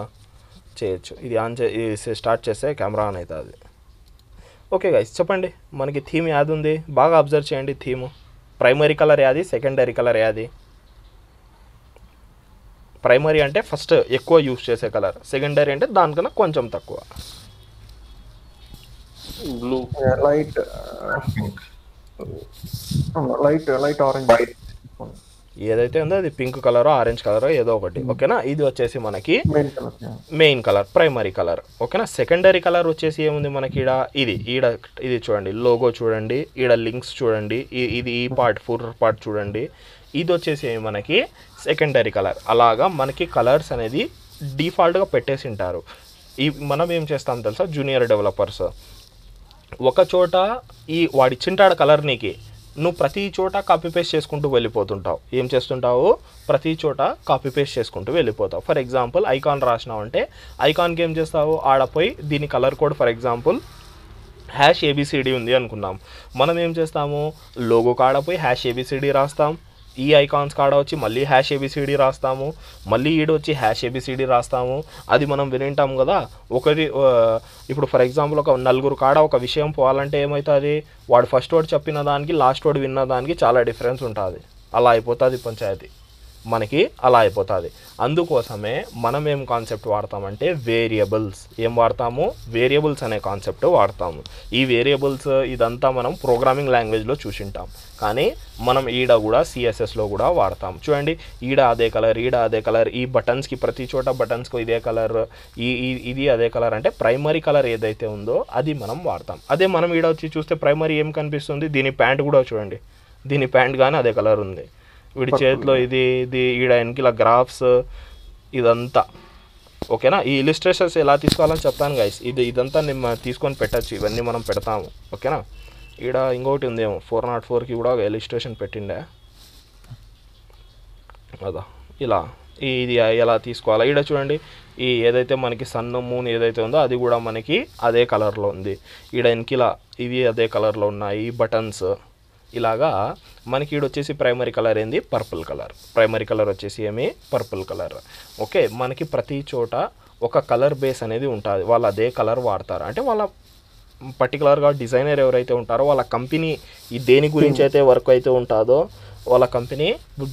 చేయొచ్చు. ఇది ఇది స్టార్ట్ చేస్తే కెమెరా ఆన్ అవుతుంది. ఓకే గైస్, చెప్పండి మనకి థీమ్ యాది ఉంది? బాగా అబ్జర్వ్ చేయండి. థీమ్ ప్రైమరీ కలర్ యాది, సెకండరీ కలర్ యాది? ప్రైమరీ అంటే ఫస్ట్ ఎక్కువ యూస్ చేసే కలర్, సెకండరీ అంటే దానికన్నా కొంచెం తక్కువ. బ్లూ, లైట్ ఆరెంజ్, ఏదైతే ఉందో అది పింక్ కలరో ఆరెంజ్ కలరో ఏదో ఒకటి. ఓకేనా? ఇది వచ్చేసి మనకి మెయిన్ కలర్, ప్రైమరీ కలర్. ఓకేనా? సెకండరీ కలర్ వచ్చేసి ఏముంది మనకి ఇది చూడండి. లోగో చూడండి, ఈడ లింక్స్ చూడండి, ఇది ఈ పార్ట్ ఫుర్ పార్ట్ చూడండి. ఇది వచ్చేసి మనకి సెకండరీ కలర్. అలాగా మనకి కలర్స్ అనేది డిఫాల్ట్గా పెట్టేసి ఉంటారు. మనం ఏం చేస్తాం తెలుసా, జూనియర్ డెవలపర్స్ ఒక చోట వాడి చింటాడ కలర్ నీకి నువ్వు ప్రతి చోట కాపీ పేస్ట్ చేసుకుంటూ వెళ్ళిపోతుంటావు. ఏం చేస్తుంటావు? ప్రతి చోట కాపీ పేస్ట్ చేసుకుంటూ వెళ్ళిపోతావు. ఫర్ ఎగ్జాంపుల్ ఐకాన్ రాసినావు అంటే ఐకాన్కి ఏం చేస్తావు? ఆడపోయి దీని colour code for example #ABCD ఉంది అనుకున్నాం. మనం ఏం చేస్తాము? లోగో కాడపోయి #ABCD రాస్తాం. ఈ ఐకాన్స్ కాడ వచ్చి మళ్ళీ #ABCD రాస్తాము. మళ్ళీ వచ్చి #ABCD రాస్తాము. అది మనం వినింటాం కదా. ఇప్పుడు ఫర్ ఎగ్జాంపుల్ ఒక నలుగురు కాడ ఒక విషయం పోవాలంటే ఏమవుతుంది? వాడు ఫస్ట్ వర్డ్ చెప్పిన దానికి లాస్ట్ వర్డ్ విన్న దానికి చాలా డిఫరెన్స్ ఉంటుంది. అలా అయిపోతుంది పంచాయతీ మనకి, అలా అయిపోతుంది. అందుకోసమే మనం ఏం కాన్సెప్ట్ వాడతామంటే వేరియబుల్స్. ఏం వాడతాము? వేరియబుల్స్ అనే కాన్సెప్ట్ వాడతాము. ఈ వేరియబుల్స్ ఇదంతా మనం ప్రోగ్రామింగ్ లాంగ్వేజ్లో చూసింటాం, కానీ మనం ఈడ కూడా CSSలో కూడా వాడతాం. చూడండి, ఈడ అదే కలర్, ఈడ అదే కలర్, ఈ బటన్స్కి ప్రతి చోట బటన్స్కి ఇదే కలర్, ఇది అదే కలర్. అంటే ప్రైమరీ కలర్ ఏదైతే ఉందో అది మనం వాడతాం. అదే మనం ఈడ వచ్చి చూస్తే ప్రైమరీ ఏం కనిపిస్తుంది? దీని ప్యాంట్ కూడా చూడండి, దీని ప్యాంట్ కానీ అదే కలర్ ఉంది. వీడి చేతిలో ఇది ఈడ వెనకిలా గ్రాఫ్స్ ఇదంతా. ఓకేనా? ఈ ఇలిస్ట్రేషన్స్ ఎలా తీసుకోవాలని చెప్తాను గైస్. ఇదంతా తీసుకొని పెట్టచ్చు. ఇవన్నీ మనం పెడతాము. ఓకేనా? ఈడ ఇంకొకటి ఉందేమో 404కి కూడా ఒక ఇలిస్ట్రేషన్ పెట్టిండే అదా. ఇలా ఇది ఎలా తీసుకోవాలా? ఈడ చూడండి, ఈ ఏదైతే మనకి సన్ మూన్ ఏదైతే ఉందో అది కూడా మనకి అదే కలర్లో ఉంది. ఈడ వెనకిలా ఇవి అదే కలర్లో ఉన్నాయి బటన్స్. ఇలాగా మనకి వచ్చేసి ప్రైమరీ కలర్ ఏంది? Purple colour. ప్రైమరీ కలర్ వచ్చేసి పర్పుల్ కలర్. ఓకే, మనకి ప్రతి చోట ఒక కలర్ బేస్ అనేది ఉంటుంది. వాళ్ళు అదే కలర్ వాడతారు. అంటే వాళ్ళ పర్టికులర్గా డిజైనర్ ఎవరైతే ఉంటారో వాళ్ళ కంపెనీ దేని గురించి అయితే వర్క్ అయితే ఉంటుందో వాళ్ళ కంపెనీ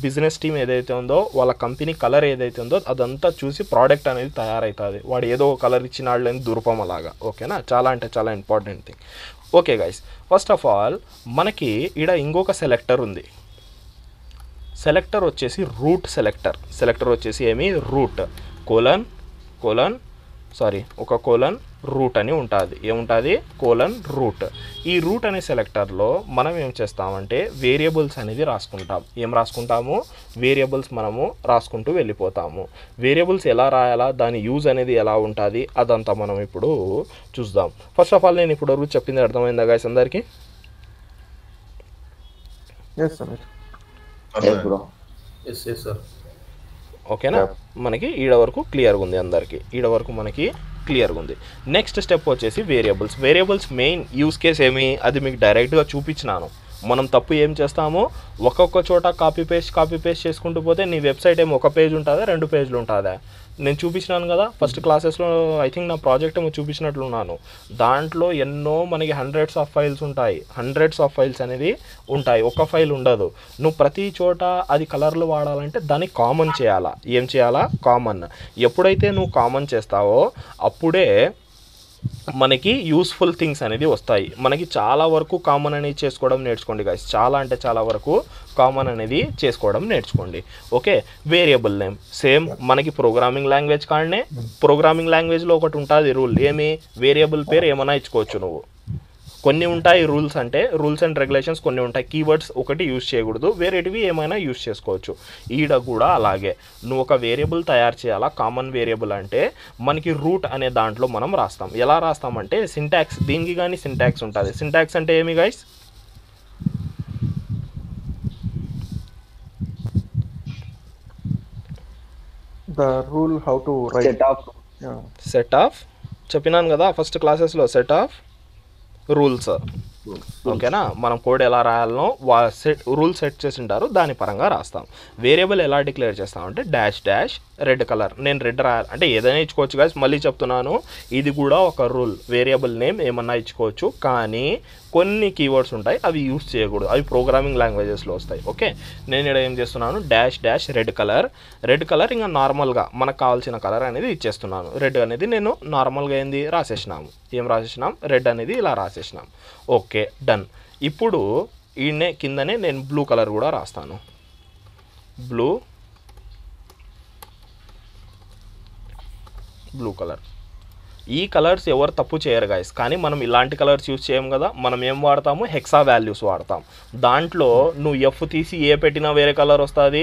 బిజినెస్ టీమ్ ఏదైతే ఉందో వాళ్ళ కంపెనీ కలర్ ఏదైతే ఉందో అదంతా చూసి ప్రోడక్ట్ అనేది తయారవుతుంది. వాడు ఏదో కలర్ ఇచ్చినాళ్ళని దుర్పం అలాగా. ఓకేనా? చాలా అంటే చాలా important thing. Okay guys, first of all మనకి ఈడ ఇంకొక సెలెక్టర్ ఉంది. సెలెక్టర్ వచ్చేసి రూట్ సెలెక్టర్. సెలెక్టర్ వచ్చేసి రూట్ ఒక కోలన్ రూట్ అని ఉంటుంది. ఏముంటుంది? Colon route. ఈ రూట్ అనే సెలెక్టర్లో మనం ఏం చేస్తామంటే వేరియబుల్స్ అనేది రాసుకుంటాం. ఏం రాసుకుంటాము? వేరియబుల్స్ మనము రాసుకుంటూ వెళ్ళిపోతాము. వేరియబుల్స్ ఎలా రాయాలా, దాని యూజ్ అనేది ఎలా ఉంటుంది అదంతా మనం ఇప్పుడు చూద్దాం. ఫస్ట్ ఆఫ్ ఆల్ నేను ఇప్పుడు వరకు చెప్పింది అర్థమైందా గైస్ అందరికీ? ఓకేనా? మనకి ఈడ వరకు క్లియర్గా ఉంది అందరికీ. ఈడ వరకు మనకి క్లియర్గా ఉంది. నెక్స్ట్ స్టెప్ వచ్చేసి variables. Variables main use case అది మీకు డైరెక్ట్గా చూపించినాను. మనం తప్పు ఏం చేస్తామో ఒక్కొక్క చోట కాపీ పేస్ట్ చేసుకుంటూ పోతే నీ వెబ్సైట్ ఒక పేజ్ ఉంటుందా 2 పేజీలు ఉంటుందా? నేను చూపించినాను కదా ఫస్ట్ క్లాసెస్లో, ఐ థింక్ నా ప్రాజెక్ట్ ఏమో చూపించినట్లున్నాను. దాంట్లో ఎన్నో మనకి హండ్రెడ్స్ ఆఫ్ ఫైల్స్ ఉంటాయి, హండ్రెడ్స్ ఆఫ్ ఫైల్స్ అనేది ఉంటాయి, ఒక్క ఫైల్ ఉండదు. నువ్వు ప్రతి చోట అది కలర్లు వాడాలంటే దాన్ని కామన్ చేయాలా. ఏం చేయాలా? కామన్. ఎప్పుడైతే నువ్వు కామన్ చేస్తావో అప్పుడే మనకి యూస్ఫుల్ థింగ్స్ అనేది వస్తాయి. మనకి చాలా వరకు కామన్ అనేది చేసుకోవడం నేర్చుకోండి గైస్, చాలా అంటే చాలా వరకు కామన్ అనేది చేసుకోవడం నేర్చుకోండి. ఓకే, వేరియబుల్ నేమ్ సేమ్ మనకి ప్రోగ్రామింగ్ లాంగ్వేజ్ కాడనే, ప్రోగ్రామింగ్ లాంగ్వేజ్లో ఒకటి ఉంటుంది రూల్, ఏమి వేరియబుల్ పేరు ఏమైనా ఇచ్చుకోవచ్చు నువ్వు. కొన్ని ఉంటాయి రూల్స్, అంటే రూల్స్ అండ్ రెగ్యులేషన్స్ కొన్ని ఉంటాయి, కీవర్డ్స్ ఒకటి యూజ్ చేయకూడదు, వేరేటివి ఏమైనా యూజ్ చేసుకోవచ్చు. ఈడ కూడా అలాగే నువ్వు ఒక వేరియబుల్ తయారు చేయాలా. కామన్ వేరియబుల్ అంటే మనకి రూట్ అనే దాంట్లో మనం రాస్తాం. ఎలా రాస్తామంటే సింటాక్స్, దీనికి కానీ సింటాక్స్ ఉంటుంది. సింటాక్స్ అంటే ఏమి guys? The rule how to write. Set of చెప్పినాను కదా ఫస్ట్ క్లాసెస్లో, సెట్ ఆఫ్ రూల్స్. ఓకేనా, మనం కోడ్ ఎలా రాయాలనో రూల్ సెట్ చేసి ఉంటారు, దాని పరంగా రాస్తాం. వేరియబుల్ ఎలా డిక్లేర్ చేస్తామంటే డాష్ డాష్ రెడ్ కలర్. నేను రెడ్ రాయాలి అంటే ఏదైనా ఇచ్చుకోవచ్చు గాయస్, మళ్ళీ చెప్తున్నాను ఇది కూడా ఒక రూల్. వేరియబుల్ నేమ్ ఏమన్నా ఇచ్చుకోవచ్చు, కానీ కొన్ని కీవర్డ్స్ ఉంటాయి అవి యూజ్ చేయకూడదు, అవి ప్రోగ్రామింగ్ లాంగ్వేజెస్లో వస్తాయి. ఓకే, నేను ఇక్కడ ఏం చేస్తున్నాను, dash dash red colour. Red colour ఇంకా నార్మల్గా మనకు కావాల్సిన కలర్ అనేది ఇచ్చేస్తున్నాను. రెడ్ అనేది నేను నార్మల్గా ఏంది రాసేసినాము, ఏం రాసేసినాం, రెడ్ అనేది ఇలా రాసేసినాం. Okay, done. ఇప్పుడు ఈయనే కిందనే నేను బ్లూ కలర్ కూడా రాస్తాను. Blue colour. ఈ కలర్స్ ఎవరు తప్పు చేయరు గైస్, కానీ మనం ఇలాంటి కలర్స్ యూజ్ చేయం కదా. మనం ఏం వాడతాము, హెక్సా వాల్యూస్ వాడతాం. దాంట్లో నువ్వు ఎఫ్ తీసి ఏ పెట్టినా వేరే కలర్ వస్తుంది,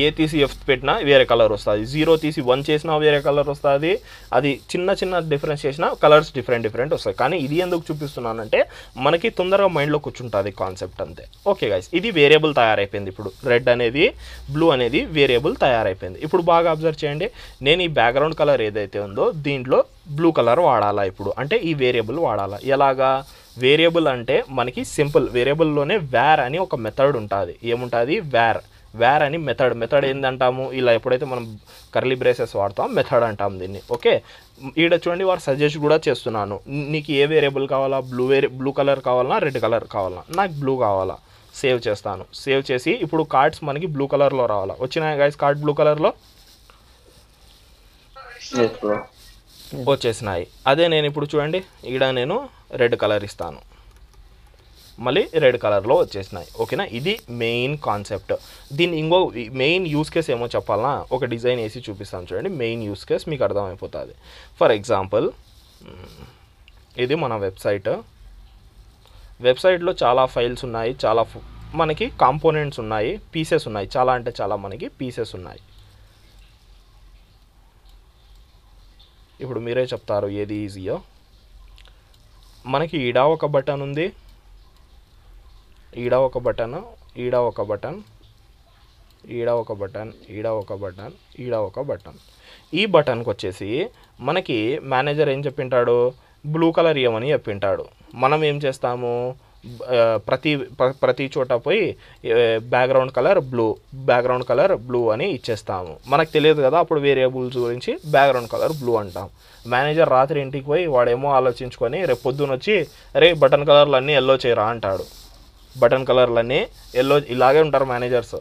ఏ తీసి ఎఫ్ పెట్టినా వేరే కలర్ వస్తుంది, 0 తీసి 1 చేసినా వేరే కలర్ వస్తుంది. అది చిన్న చిన్న డిఫరెన్స్ చేసినా కలర్స్ డిఫరెంట్ వస్తాయి. కానీ ఇది ఎందుకు చూపిస్తున్నానంటే మనకి తొందరగా మైండ్లో కూర్చుంటుంది కాన్సెప్ట్, అంతే. ఓకే గైస్, ఇది వేరియబుల్ తయారైపోయింది. ఇప్పుడు రెడ్ అనేది బ్లూ అనేది వేరియబుల్ తయారైపోయింది. ఇప్పుడు బాగా అబ్జర్వ్ చేయండి, నేను ఈ బ్యాక్గ్రౌండ్ కలర్ ఏదైతే ఉందో దీంట్లో బ్లూ కలర్ వాడాలా ఇప్పుడు, అంటే ఈ వేరియబుల్ వాడాలా. ఎలాగా? వేరియబుల్ అంటే మనకి సింపుల్, వేరియబుల్లోనే వేర్ అని ఒక మెథడ్ ఉంటుంది. ఏముంటుంది? వేర్ అని మెథడ్ ఏందంటాము, ఇలా ఎప్పుడైతే మనం కర్లీ బ్రేసెస్ వాడతాం మెథడ్ అంటాం దీన్ని. ఓకే, ఈడ చూడండి వారు సజెస్ట్ కూడా చేస్తున్నాను, నీకు ఏ వేరియబుల్ కావాలా, బ్లూ కలర్ కావాలా, రెడ్ కలర్ కావాలా, నాకు బ్లూ కావాలా. సేవ్ చేస్తాను. సేవ్ చేసి ఇప్పుడు కార్డ్స్ మనకి బ్లూ కలర్లో రావాలా. వచ్చినాయి గైస్ కార్డ్ బ్లూ కలర్లో వచ్చేసినాయి. అదే నేను ఇప్పుడు చూడండి ఈడ నేను రెడ్ కలర్ ఇస్తాను, మళ్ళీ రెడ్ కలర్లో వచ్చేసినాయి. ఓకేనా, ఇది మెయిన్ కాన్సెప్ట్. దీన్ని ఇంకో మెయిన్ యూస్ కేస్ ఏమో చెప్పాలన్నా ఒక డిజైన్ వేసి చూపిస్తాను చూడండి. మెయిన్ యూస్ కేస్ మీకు అర్థమైపోతుంది. ఫర్ ఎగ్జాంపుల్ ఇది మన వెబ్సైట్లో చాలా ఫైల్స్ ఉన్నాయి, చాలా మనకి కాంపోనెంట్స్ ఉన్నాయి, పీసెస్ ఉన్నాయి, చాలా అంటే చాలా మనకి పీసెస్ ఉన్నాయి. ఇప్పుడు మీరే చెప్తారు ఏది ఈజీయో. మనకి ఈడ ఒక బటన్ ఉంది, ఈడ ఒక బటన్, ఈడ ఒక బటన్, ఈడ ఒక బటన్, ఈడ ఒక బటన్, ఈడ ఒక బటన్. ఈ బటన్కి వచ్చేసి మనకి మేనేజర్ ఏం చెప్పింటాడు, బ్లూ కలర్ ఇవ్వమని చెప్పింటాడు. మనం ఏం చేస్తాము, ప్రతి చోట పోయి బ్యాక్గ్రౌండ్ కలర్ బ్లూ అని ఇచ్చేస్తాము. మనకు తెలియదు కదా అప్పుడు వేరియబుల్స్ గురించి, బ్యాక్గ్రౌండ్ కలర్ బ్లూ అంటాం. మేనేజర్ రాత్రి ఇంటికి పోయి వాడేమో ఆలోచించుకొని రేపు పొద్దున వచ్చి రే బటన్ కలర్లన్నీ ఎల్లో చేయరా అంటాడు. బటన్ కలర్లన్నీ ఎల్లో, ఇలాగే ఉంటారు మేనేజర్స్,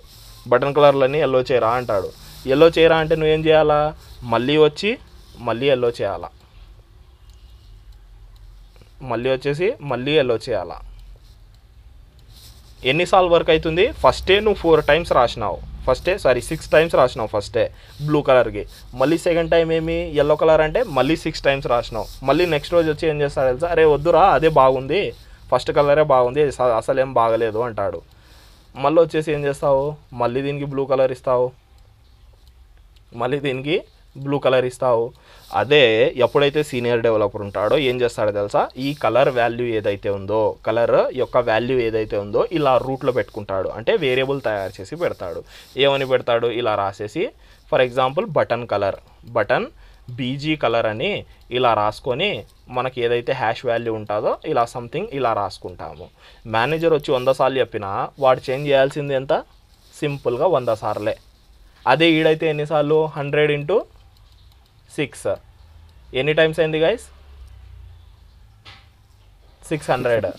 బటన్ కలర్లన్నీ ఎల్లో చేయరా అంటాడు. ఎల్లో చేయరా అంటే నువ్వేం చేయాలా, మళ్ళీ వచ్చి మళ్ళీ ఎల్లో చేయాలా, మళ్ళీ వచ్చేసి మళ్ళీ ఎల్లో చేయాలా. ఎన్నిసార్లు వర్క్ అవుతుంది, ఫస్టే నువ్వు 4 టైమ్స్ రాసినావు, 6 టైమ్స్ రాసినావు ఫస్టే బ్లూ కలర్కి. మళ్ళీ సెకండ్ టైం ఏమి ఎల్లో కలర్ అంటే మళ్ళీ 6 టైమ్స్ రాసినావు. మళ్ళీ నెక్స్ట్ రోజు వచ్చి ఏం చేస్తాడు తెలుసా, అరే వద్దురా అదే బాగుంది, ఫస్ట్ కలరే బాగుంది, అసలు ఏం బాగలేదు అంటాడు. మళ్ళీ వచ్చేసి ఏం చేస్తావు, మళ్ళీ దీనికి బ్లూ కలర్ ఇస్తావు, మళ్ళీ దీనికి బ్లూ కలర్ ఇస్తావు. అదే ఎప్పుడైతే సీనియర్ డెవలపర్ ఉంటాడో ఏం చేస్తాడో తెలుసా, ఈ కలర్ వాల్యూ ఏదైతే ఉందో, కలర్ యొక్క వాల్యూ ఏదైతే ఉందో ఇలా రూట్లో పెట్టుకుంటాడు, అంటే వేరియబుల్ తయారు చేసి పెడతాడు. ఏమని పెడతాడు, ఇలా రాసేసి for example button BG colour అని ఇలా రాసుకొని మనకి ఏదైతే హ్యాష్ వాల్యూ ఉంటుందో ఇలా సంథింగ్ ఇలా రాసుకుంటాము. మేనేజర్ వచ్చి 100 సార్లు చెప్పినా వాడు చేంజ్ చేయాల్సింది ఎంత, సింపుల్గా 100 సార్లే. అదే ఈడైతే ఎన్నిసార్లు, 100 × 6 ఎన్ని టైమ్స్ అయింది గైస్ 600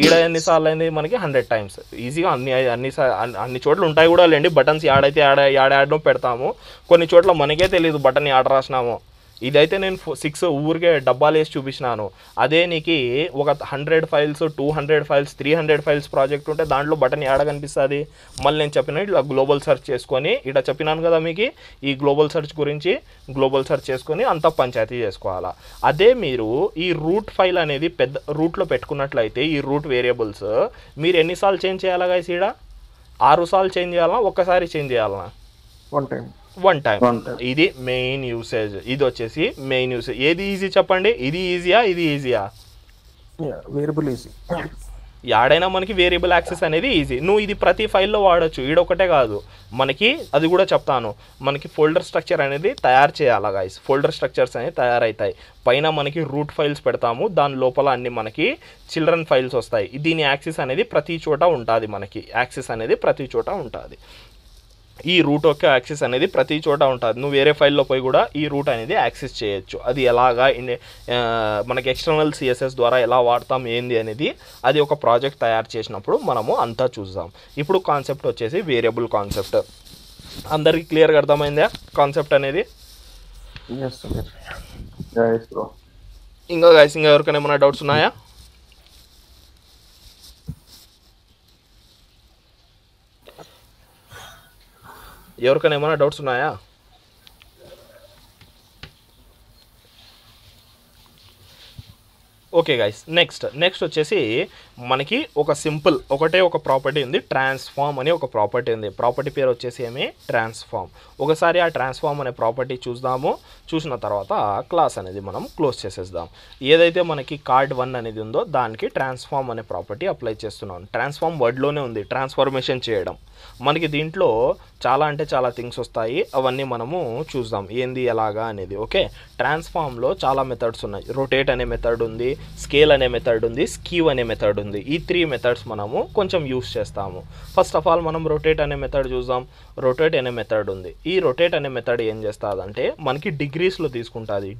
ఈడ ఎన్నిసార్లు అయింది మనకి 100 టైమ్స్ ఈజీగా అన్ని చోట్ల ఉంటాయి కూడా లేండి బటన్స్ యాడైతే యాడనో పెడతాము కొన్ని చోట్ల మనకే తెలియదు బటన్ యాడ రాసినామో ఇదైతే నేను 6 ఊరికే డబ్బాలు వేసి చూపించినాను అదే నీకు ఒక 100 ఫైల్స్ 200 ఫైల్స్ 300 ఫైల్స్ ప్రాజెక్ట్ ఉంటే దాంట్లో బటన్ యాడ కనిపిస్తుంది మళ్ళీ నేను చెప్పిన ఇట్లా గ్లోబల్ సెర్చ్ చేసుకొని ఇక్కడ చెప్పినాను కదా మీకు ఈ గ్లోబల్ సెర్చ్ గురించి గ్లోబల్ సెర్చ్ చేసుకొని అంతా పంచాయతీ చేసుకోవాలా అదే మీరు ఈ రూట్ ఫైల్ అనేది పెద్ద రూట్లో పెట్టుకున్నట్లయితే ఈ రూట్ వేరియబుల్స్ మీరు ఎన్నిసార్లు చేంజ్ చేయాలా గైస్ ఈడ 6 సార్లు చేంజ్ చేయాలా ఒక్కసారి చేంజ్ చేయాలా వన్ టైం ఇది మెయిన్ యూసేజ్ ఇది వచ్చేసి మెయిన్ యూసేజ్ ఏది ఈజీ చెప్పండి ఇది ఈజీయా వేరియబుల్ ఈజీ యాడైనా మనకి వేరియబుల్ యాక్సెస్ అనేది ఈజీ నువ్వు ఇది ప్రతి ఫైల్లో వాడచ్చు ఈడొకటే కాదు మనకి అది కూడా చెప్తాను మనకి ఫోల్డర్ స్ట్రక్చర్ అనేది తయారు చేయాలా గైస్ ఫోల్డర్ స్ట్రక్చర్స్ అనేవి తయారవుతాయి పైన మనకి రూట్ ఫైల్స్ పెడతాము దాని లోపల అన్ని మనకి చిల్డ్రన్ ఫైల్స్ వస్తాయి దీని యాక్సెస్ అనేది ప్రతి చోట ఉంటుంది మనకి యాక్సెస్ అనేది ప్రతి చోట ఉంటుంది ఈ రూట్ యొక్క యాక్సెస్ అనేది ప్రతి చోట ఉంటుంది నువ్వు వేరే ఫైల్లో పోయి కూడా ఈ రూట్ అనేది యాక్సెస్ చేయొచ్చు అది ఎలాగా మనకి ఎక్స్టర్నల్ సిఎస్ఎస్ ద్వారా ఎలా వాడతాం ఏంది అనేది అది ఒక ప్రాజెక్ట్ తయారు చేసినప్పుడు మనము అంతా చూద్దాం ఇప్పుడు కాన్సెప్ట్ వచ్చేసి వేరియబుల్ కాన్సెప్ట్ అందరికీ క్లియర్గా అర్థమైందా కాన్సెప్ట్ అనేది ఇంకా గైస్ ఇంకా ఎవరికైనా ఏమైనా డౌట్స్ ఉన్నాయా ఎవరికైనా ఏమైనా డౌట్స్ ఉన్నాయా ఓకే గైస్ నెక్స్ట్ వచ్చేసి మనకి ఒక సింపుల్ ఒక ప్రాపర్టీ ఉంది ట్రాన్స్ఫార్మ్ అని ఒక ప్రాపర్టీ ఉంది ప్రాపర్టీ పేరు వచ్చేసి ఏమి ట్రాన్స్ఫార్మ్ ఒకసారి ఆ ట్రాన్స్ఫార్మ్ అనే ప్రాపర్టీ చూసిన తర్వాత క్లాస్ అనేది మనం క్లోజ్ చేసేద్దాం ఏదైతే మనకి కార్డ్ 1 అనేది ఉందో దానికి ట్రాన్స్ఫార్మ్ అనే ప్రాపర్టీ అప్లై చేస్తున్నాం ట్రాన్స్ఫార్మ్ వర్డ్లోనే ఉంది ట్రాన్స్ఫర్మేషన్ చేయడం మనకి దీంట్లో చాలా అంటే చాలా థింగ్స్ వస్తాయి అవన్నీ మనము చూద్దాం ఏంది ఎలాగా అనేది ఓకే ట్రాన్స్ఫార్మ్లో చాలా మెథడ్స్ ఉన్నాయి రొటేట్ అనే మెథడ్ ఉంది స్కేల్ అనే మెథడ్ ఉంది స్క్యూ అనే మెథడ్ ఉంది ఈ 3 మెథడ్స్ మనము కొంచెం యూస్ చేస్తాము ఫస్ట్ ఆఫ్ ఆల్ మనం రొటేట్ అనే మెథడ్ చూద్దాం రొటేట్ అనే మెథడ్ ఉంది ఈ రొటేట్ అనే మెథడ్ ఏం చేస్తుందంటే మనకి డిగ్రీస్లో తీసుకుంటుంది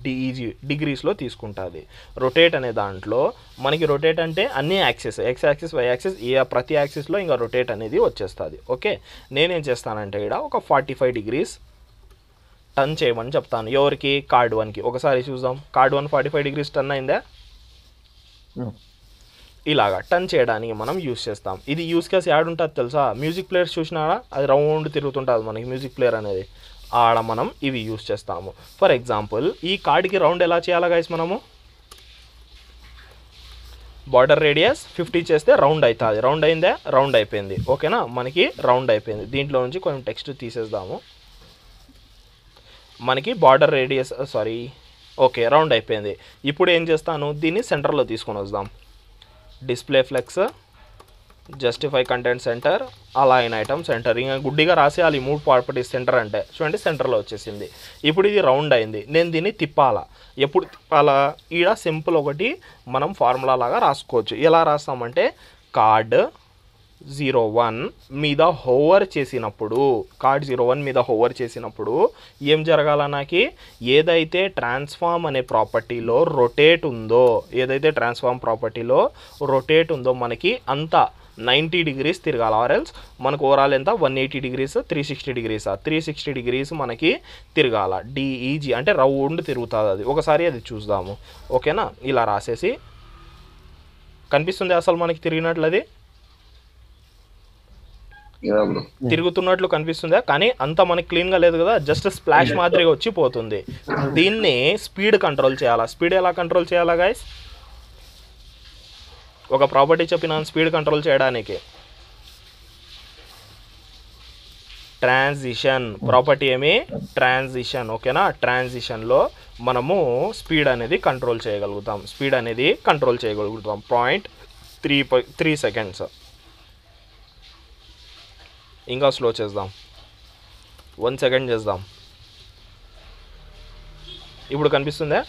డిగ్రీస్లో తీసుకుంటుంది రొటేట్ అనే దాంట్లో మనకి రొటేట్ అంటే అన్ని axes X axis why axis ప్రతి యాక్సిస్లో ఇంకా రొటేట్ అనేది వచ్చేస్తుంది ఓకే నేనేం చేస్తానంటే ఇక్కడ ఒక 45 డిగ్రీస్ టర్న్ చేయమని చెప్తాను ఎవరికి కార్డ్ 1కి ఒకసారి చూద్దాం కార్డ్ 1 45 డిగ్రీస్ టర్న్ అయిందా ఇలాగా టర్న్ చేయడానికి మనం యూస్ చేస్తాం ఇది యూస్ కేస్ యాడ్ ఉంటుంది తెలుసా మ్యూజిక్ ప్లేయర్స్ చూసినాడా అది రౌండ్ తిరుగుతుంటుంది మనకి మ్యూజిక్ ప్లేయర్ అనేది ఆడ మనం ఇవి యూస్ చేస్తాము ఫర్ ఎగ్జాంపుల్ ఈ కార్డ్కి రౌండ్ ఎలా చేయాలా గైస్ మనము బార్డర్ రేడియస్ 50 చేస్తే రౌండ్ అవుతుంది రౌండ్ అయిందా రౌండ్ అయిపోయింది ఓకేనా మనకి రౌండ్ అయిపోయింది దీంట్లో నుంచి కొంచెం టెక్స్ట్ తీసేద్దాము మనకి బార్డర్ రేడియస్ ఓకే రౌండ్ అయిపోయింది ఇప్పుడు ఏం చేస్తాను దీన్ని సెంటర్లో తీసుకొని వద్దాం display flex justify content centre align item centre ఇంకా గుడ్డిగా రాసేయాలి 3 ప్రాపర్టీస్ సెంటర్ అంటే చూడండి సెంటర్లో వచ్చేసింది ఇప్పుడు ఇది రౌండ్ అయింది నేను దీన్ని తిప్పాలా ఎప్పుడు తిప్పాలా ఈడ సింపుల్ ఒకటి మనం ఫార్ములా లాగా రాసుకోవచ్చు ఎలా రాస్తామంటే కార్డ్ 01 మీద హోవర్ చేసినప్పుడు కార్డ్ 01 మీద హోవర్ చేసినప్పుడు ఏం జరగాల నాకు ఏదైతే ట్రాన్స్ఫార్మ్ అనే ప్రాపర్టీలో రొటేట్ ఉందో ఏదైతే ట్రాన్స్ఫార్మ్ ప్రాపర్టీలో రొటేట్ ఉందో మనకి అంతా 90 డిగ్రీస్ తిరగాలి ఆర్ఎల్స్ మనకు ఓవరాల్ ఎంత 180 డిగ్రీస్ 360 డిగ్రీస్ 360 డిగ్రీస్ మనకి తిరగాల డిఈజీ అంటే రౌండ్ తిరుగుతుంది అది ఒకసారి అది చూద్దాము ఓకేనా ఇలా రాసేసి కనిపిస్తుంది అసలు మనకి తిరిగినట్లు అది తిరుగుతున్నట్లు కనిపిస్తుందా కానీ అంత మనకి క్లీన్గా లేదు కదా జస్ట్ స్ప్లాష్ మాదిరిగా వచ్చి పోతుంది దీన్ని స్పీడ్ కంట్రోల్ చేయాలా స్పీడ్ ఎలా కంట్రోల్ చేయాలా గైస్ ఒక ప్రాపర్టీ చెప్పినాను స్పీడ్ కంట్రోల్ చేయడానికి ట్రాన్సిషన్ ప్రాపర్టీ ఏమి ట్రాన్సిషన్ ఓకేనా ట్రాన్సిషన్లో మనము స్పీడ్ అనేది కంట్రోల్ చేయగలుగుతాం 0.3 సెకండ్స్ ఇంకా స్లో చేద్దాం 1 సెకండ్ చేద్దాం ఇప్పుడు కనిపిస్తుందా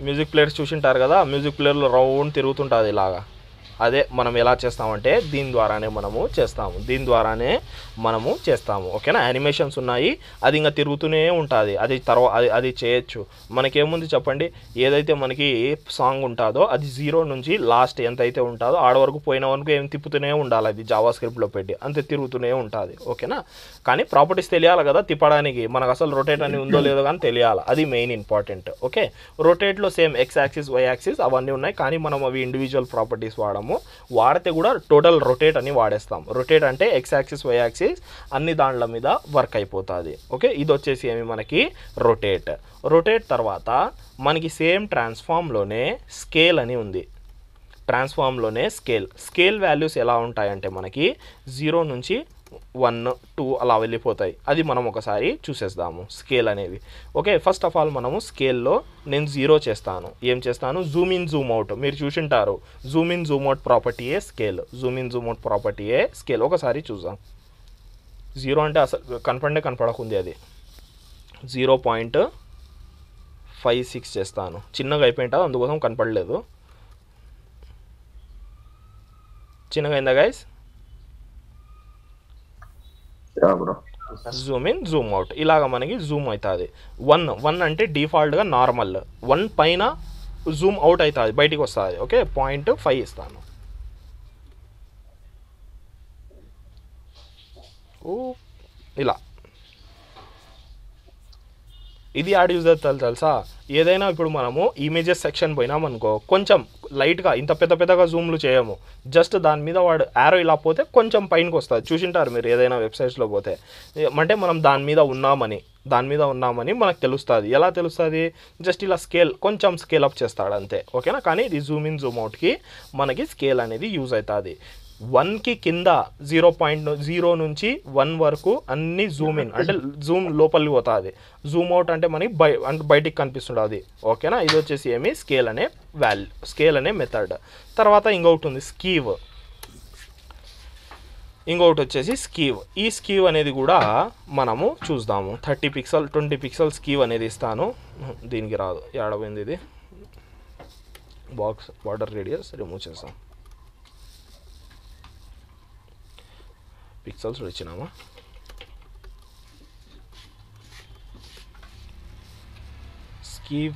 మ్యూజిక్ ప్లేయర్స్ చూసింటారు కదా మ్యూజిక్ ప్లేయర్లో రౌండ్ తిరుగుతుంటుంది ఇలాగా అదే మనం ఎలా చేస్తామంటే దీని ద్వారానే మనము చేస్తాము ఓకేనా. యానిమేషన్స్ ఉన్నాయి, అది ఇంకా తిరుగుతూనే ఉంటుంది, అది చేయొచ్చు. మనకేముంది చెప్పండి, ఏదైతే మనకి సాంగ్ ఉంటుందో అది 0 నుంచి లాస్ట్ ఎంత అయితే ఉంటుందో ఆడ వరకు పోయిన వరకు ఏం తిప్పుతూనే ఉండాలి, అది జావా స్క్రిప్ట్లో పెట్టి అంతే తిరుగుతూనే ఉంటుంది ఓకేనా. కానీ ప్రాపర్టీస్ తెలియాలి కదా తిప్పడానికి, మనకు అసలు రొటేట్ అని ఉందో లేదో కానీ తెలియాలి, అది మెయిన్ ఇంపార్టెంట్ ఓకే. రొటేట్లో same x axis why axis అవన్నీ ఉన్నాయి, కానీ మనం అవి ఇండివిజువల్ ప్రాపర్టీస్ వాడితే కూడా టోటల్ రొటేట్ అని వాడేస్తాం. రొటేట్ అంటే ఎక్స్ యాక్సిస్ వై యాక్సిస్ అన్ని దాంట్ల మీద వర్క్ అయిపోతుంది ఓకే. ఇది వచ్చేసి ఏమి మనకి రొటేట్ తర్వాత మనకి సేమ్ ట్రాన్స్ఫార్మ్లోనే స్కేల్ అని ఉంది. ట్రాన్స్ఫార్మ్లోనే స్కేల్ వాల్యూస్ ఎలా ఉంటాయంటే మనకి 0 నుంచి 1 2 అలా వెళ్ళిపోతాయి. అది మనం ఒకసారి చూసేద్దాము స్కేల్ అనేవి ఓకే. ఫస్ట్ ఆఫ్ ఆల్ మనము స్కేల్లో నేను 0 చేస్తాను. ఏం చేస్తాను, జూమ్ ఇన్ జూమ్ అవుట్ మీరు చూసింటారు. జూమ్ ఇన్ జూమ్ అవుట్ ప్రాపర్టీయే స్కేల్. ఒకసారి చూద్దాం. 0 అంటే అసలు కనపడకుంది, అది 0.56 చేస్తాను. చిన్నగా అయిపోయింటుంది అందుకోసం కనపడలేదు. చిన్నగా అయిందా guys? Zoom in zoom out ఇలాగ మనకి జూమ్ అవుతుంది. 1 అంటే డిఫాల్ట్గా నార్మల్, 1 పైన జూమ్ అవుట్ అవుతుంది, బయటికి వస్తుంది ఓకే. 0.5 ఇస్తాను. ఇలా ఇది యాడ్ యూజ్ అవుతుంది తెలుసా. ఏదైనా ఇప్పుడు మనము ఇమేజెస్ సెక్షన్ పోయినామనుకో, కొంచెం లైట్గా ఇంత పెద్దగా జూమ్లు చేయము, జస్ట్ దాని మీద వాడు యారో ఇలా పోతే కొంచెం పైనకి వస్తుంది. చూసింటారు మీరు ఏదైనా వెబ్సైట్స్లో పోతే, అంటే మనం దాని మీద ఉన్నామని మనకు తెలుస్తుంది. ఎలా తెలుస్తుంది, జస్ట్ ఇలా కొంచెం స్కేల్ అప్ చేస్తాడు అంతే ఓకేనా. కానీ ఇది జూమ్ ఇన్ జూమ్ అవుట్కి మనకి స్కేల్ అనేది యూజ్ అవుతుంది. 1కి కింద 0.0 నుంచి 1 వరకు అన్ని జూమ్ ఇన్ అంటే జూమ్ లోపలికి పోతుంది, జూమ్ అవుట్ అంటే మనకి బయటికి కనిపిస్తుంది ఓకేనా. ఇది వచ్చేసి ఏమి స్కేల్ అనే మెథడ్. తర్వాత ఇంకొకటి ఉంది ఇంకొకటి వచ్చేసి స్కీవ్. ఈ స్కీవ్ అనేది కూడా మనము చూద్దాము. 30 పిక్సెల్ 20 పిక్సెల్ స్కీవ్ అనేది ఇస్తాను. దీనికి రాదు, ఏడబోయింది ఇది, బాక్స్ బార్డర్ రేడియస్ రిమూవ్ చేస్తాం. పిక్సెల్స్ వచ్చినామా, స్కీవ్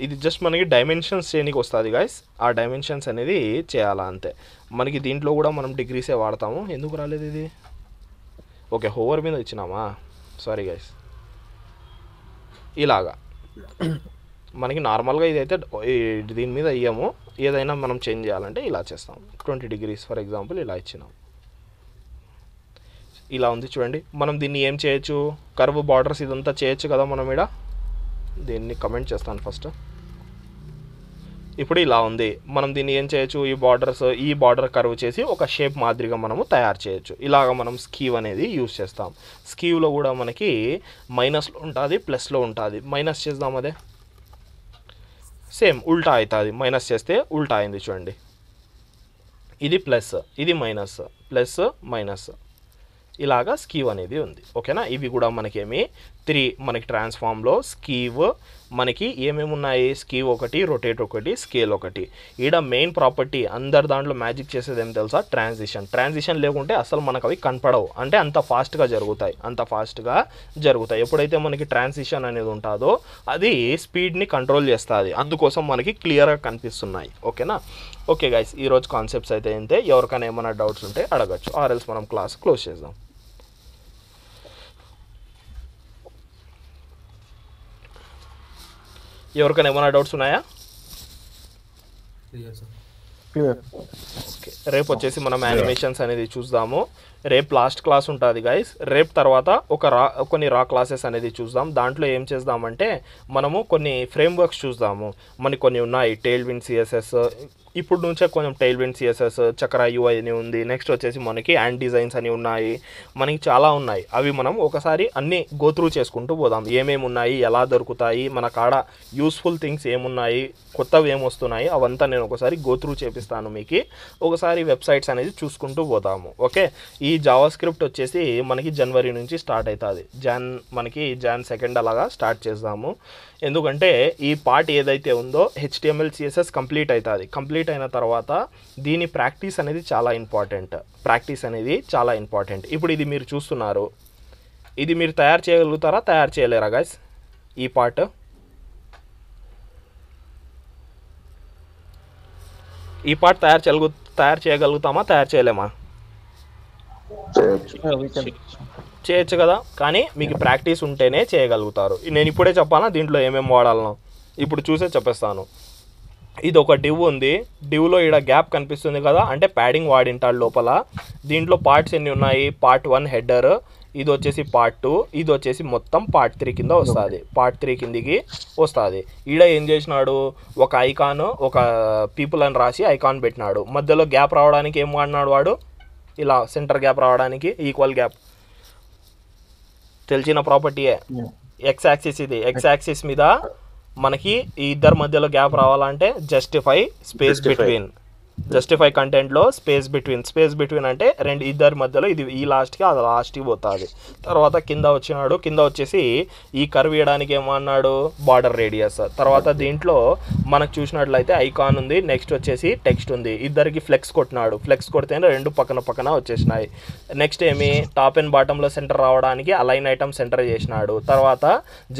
ఇది జస్ట్ మనకి డైమెన్షన్స్ చేయడానికి వస్తుంది గైస్. ఆ డైమెన్షన్స్ అనేది చేయాలా అంతే. మనకి దీంట్లో కూడా మనం డిగ్రీసే వాడతాము. ఎందుకు రాలేదు ఇది, ఓకే హోవర్ మీద ఇచ్చినామా, సారీ గైస్. ఇలాగా మనకి నార్మల్గా ఇదైతే దీని మీద ఇయ్యము, ఏదైనా మనం చేంజ్ చేయాలంటే ఇలా చేస్తాం. 20 డిగ్రీస్ ఫర్ ఎగ్జాంపుల్ ఇలా ఇచ్చినాం. ఇలా ఉంది చూడండి. మనం దీన్ని ఏం చేయొచ్చు, కర్వ్ బార్డర్స్ ఇదంతా చేయొచ్చు కదా మనం. ఇక్కడ దీన్ని కమెంట్ చేస్తాను ఫస్ట్. ఇప్పుడు ఇలా ఉంది, మనం దీన్ని ఏం చేయొచ్చు, ఈ బార్డర్ కర్వ్ చేసి ఒక షేప్ మాదిరిగా మనము తయారు చేయొచ్చు. ఇలాగ మనం స్కీవ్ అనేది యూజ్ చేస్తాం. స్కీవ్లో కూడా మనకి మైనస్లో ఉంటుంది, ప్లస్లో ఉంటుంది. మైనస్ చేద్దాం, అదే సేమ్ ఉల్టా అవుతుంది. మైనస్ చేస్తే ఉల్టా అయింది చూడండి. ఇది ప్లస్, ఇది మైనస్, ఇలాగా స్కీవ్ అనేది ఉంది ఓకేనా. ఇవి కూడా మనకేమి 3 మనకి ట్రాన్స్ఫార్మ్లో స్కీవ్ మనకి ఏమేమి ఉన్నాయి, స్కీవ్ ఒకటి, రొటేట్ ఒకటి, స్కేల్ ఒకటి. ఈడ మెయిన్ ప్రాపర్టీ అందరి దాంట్లో మ్యాజిక్ చేసేది ఏం తెలుసా, ట్రాన్సిషన్ లేకుంటే అసలు మనకు అవి కనపడవు, అంటే అంత ఫాస్ట్గా జరుగుతాయి. ఎప్పుడైతే మనకి ట్రాన్సిషన్ అనేది ఉంటుందో అది స్పీడ్ని కంట్రోల్ చేస్తుంది, అందుకోసం మనకి క్లియర్గా కనిపిస్తున్నాయి ఓకేనా. ఓకే గైస్, ఈరోజు కాన్సెప్ట్స్ అయితే ఇంతే. ఎవరికైనా ఏమైనా డౌట్స్ ఉంటే అడగచ్చు, ఆర్ఎల్స్ మనం క్లాస్ క్లోజ్ చేద్దాం. ఎవరికైనా ఏమైనా డౌట్స్ ఉన్నాయా? ఓకే, రేపు వచ్చేసి మనం యానిమేషన్స్ అనేది చూద్దాము. రేపు లాస్ట్ క్లాస్ ఉంటుంది గైస్. రేపు తర్వాత కొన్ని రా క్లాసెస్ అనేది చూద్దాం. దాంట్లో ఏం చేద్దామంటే మనము కొన్ని ఫ్రేమ్వర్క్స్ చూద్దాము. మనకి కొన్ని ఉన్నాయి, టెయిల్ విండ్ CSS, ఇప్పుడు నుంచే కొంచెం టైల్ విండ్ సిఎస్ఎస్, చక్ర యూఐ అని ఉంది. నెక్స్ట్ వచ్చేసి మనకి యాండ్ డిజైన్స్ అని ఉన్నాయి, మనకి చాలా ఉన్నాయి. అవి మనం ఒకసారి అన్నీ గోత్రూ చేసుకుంటూ పోదాం. ఏమేమి ఉన్నాయి, ఎలా దొరుకుతాయి, మన కాడ యూస్ఫుల్ థింగ్స్ ఏమున్నాయి, కొత్తవి ఏమొస్తున్నాయి, అవంతా నేను ఒకసారి గోత్రూ చేపిస్తాను మీకు. ఒకసారి వెబ్సైట్స్ అనేది చూసుకుంటూ పోతాము. ఓకే, ఈ జావా స్క్రిప్ట్ వచ్చేసి మనకి జనవరి నుంచి స్టార్ట్ అవుతుంది. మనకి జాన్ 2 అలాగా స్టార్ట్ చేద్దాము. ఎందుకంటే ఈ పార్ట్ ఏదైతే ఉందో HTML CSS కంప్లీట్ అవుతుంది. కంప్లీట్ అయిన తర్వాత దీని ప్రాక్టీస్ అనేది చాలా ఇంపార్టెంట్. ఇప్పుడు ఇది మీరు చూస్తున్నారు, ఇది మీరు తయారు చేయగలుగుతారా, తయారు చేయలేరా గైస్? ఈ పార్ట్ తయారు చేయగలుగుతామా, తయారు చేయలేమా? చేయొచ్చు కదా, కానీ మీకు ప్రాక్టీస్ ఉంటేనే చేయగలుగుతారు. నేను ఇప్పుడే చెప్పాలా దీంట్లో ఏమేమి వాడాలనో? ఇప్పుడు చూసే చెప్పేస్తాను. ఇది ఒక డివ్ ఉంది, డివ్లో ఇక్కడ గ్యాప్ కనిపిస్తుంది కదా, అంటే ప్యాడింగ్ వాడింటాడు లోపల. దీంట్లో పార్ట్స్ ఎన్ని ఉన్నాయి? పార్ట్ 1 హెడర్, ఇది వచ్చేసి పార్ట్ 2, ఇది వచ్చేసి మొత్తం పార్ట్ 3 కింద వస్తుంది. పార్ట్ 3 కిందికి వస్తుంది. ఈడ ఏం చేసినాడు, ఒక ఐకాన్, ఒక పీపుల్ అని రాసి ఐకాన్ పెట్టినాడు. మధ్యలో గ్యాప్ రావడానికి ఏం వాడినాడు వాడు? ఇలా సెంటర్ గ్యాప్ రావడానికి ఈక్వల్ గ్యాప్, తెలిసిన ప్రాపర్టీయే. ఎక్స్ యాక్సిస్, ఇది ఎక్స్ యాక్సిస్ మీద మనకి ఈ ఇద్దరి మధ్యలో గ్యాప్ రావాలంటే జస్టిఫై స్పేస్ బిట్వీన్, జస్టిఫై కంటెంట్లో స్పేస్ బిట్వీన్ అంటే ఇద్దరి మధ్యలో ఇది ఈ లాస్ట్కి అది లాస్ట్కి పోతుంది. తర్వాత కింద వచ్చేసి ఈ కర్వ్ వేయడానికి ఏమన్నాడు? Border radius. తర్వాత దీంట్లో మనకు చూసినట్లయితే ఐకాన్ ఉంది, నెక్స్ట్ వచ్చేసి టెక్స్ట్ ఉంది. ఇద్దరికి ఫ్లెక్స్ కొట్టినాడు, ఫ్లెక్స్ కొడితేనే రెండు పక్కన వచ్చేసినాయి. నెక్స్ట్ ఏమి, టాప్ అండ్ బాటంలో సెంటర్ రావడానికి అలైన్ ఐటమ్ సెంటర్ చేసినాడు. తర్వాత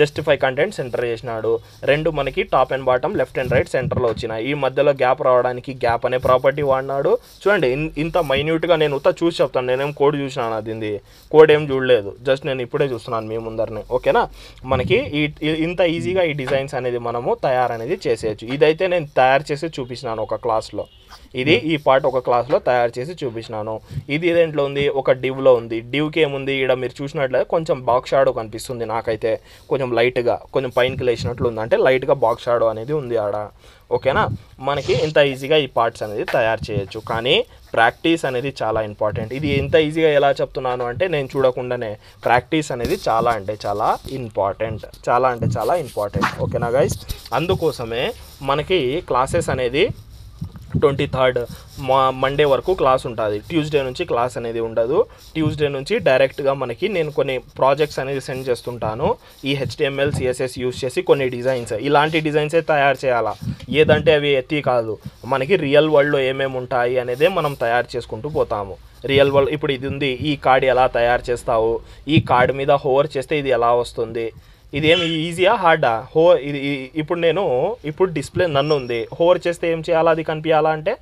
జస్టిఫై కంటెంట్ సెంటర్ చేసినాడు. రెండు మనకి top and bottom, left and right సెంటర్లో వచ్చినాయి. ఈ మధ్యలో గ్యాప్ రావడానికి గ్యాప్ అనే ప్రాపర్టీ వాడినాడు. చూడండి ఇంత మైన్యూట్గా నేను చూసి చెప్తాను. నేనేం కోడ్ చూసినాను, అది కోడ్ ఏం చూడలేదు, జస్ట్ నేను ఇప్పుడే చూస్తున్నాను మీ ముందరనే. ఓకేనా, మనకి ఇంత ఈజీగా ఈ డిజైన్స్ అనేది మనము తయారనేది చేసేయచ్చు. ఇదైతే నేను తయారు చేసి చూపించినాను ఒక క్లాస్లో. ఈ పార్ట్ ఒక క్లాస్లో తయారు చేసి చూపించినాను. ఇది దేంట్లో ఉంది? ఒక డివ్లో ఉంది. డివ్కి ఏముంది? ఇక్కడ మీరు చూసినట్లయితే కొంచెం బాక్స్ షాడో కనిపిస్తుంది నాకైతే, కొంచెం లైట్గా, కొంచెం పైనకి లేచినట్లు ఉంది, అంటే లైట్గా బాక్స్ షాడో అనేది ఉంది ఆడ. ఓకేనా, మనకి ఇంత ఈజీగా ఈ పార్ట్స్ అనేది తయారు చేయొచ్చు, కానీ ప్రాక్టీస్ అనేది చాలా ఇంపార్టెంట్. ఇది ఎంత ఈజీగా ఎలా చెప్తున్నాను అంటే, నేను చూడకుండానే ప్రాక్టీస్ అనేది చాలా ఇంపార్టెంట్. ఓకేనా గైస్, అందుకోసమే మనకి క్లాసెస్ అనేది 23rd మండే వరకు క్లాస్ ఉంటుంది. ట్యూస్డే నుంచి క్లాస్ అనేది ఉండదు. ట్యూస్డే నుంచి డైరెక్ట్గా మనకి నేను కొన్ని ప్రాజెక్ట్స్ అనేది సెండ్ చేస్తుంటాను. ఈ HTML CSS యూస్ చేసి కొన్ని డిజైన్స్, ఇలాంటి డిజైన్సే తయారు చేయాలా, ఏదంటే అవి ఎత్తి కాదు. మనకి రియల్ వరల్డ్లో ఏమేమి ఉంటాయి అనేదే మనం తయారు చేసుకుంటూ పోతాము. రియల్ వరల్డ్ ఇప్పుడు ఇది ఉంది, ఈ కార్డ్ ఎలా తయారు చేస్తావు, ఈ కార్డ్ మీద హోవర్ చేస్తే ఇది ఎలా వస్తుంది, ఇదేమి ఈజీయా హార్డా? ఇది ఇప్పుడు డిస్ప్లే నన్ను ఉంది, హోవర్ చేస్తే ఏం చేయాలా, అది కనిపించాలా అంటే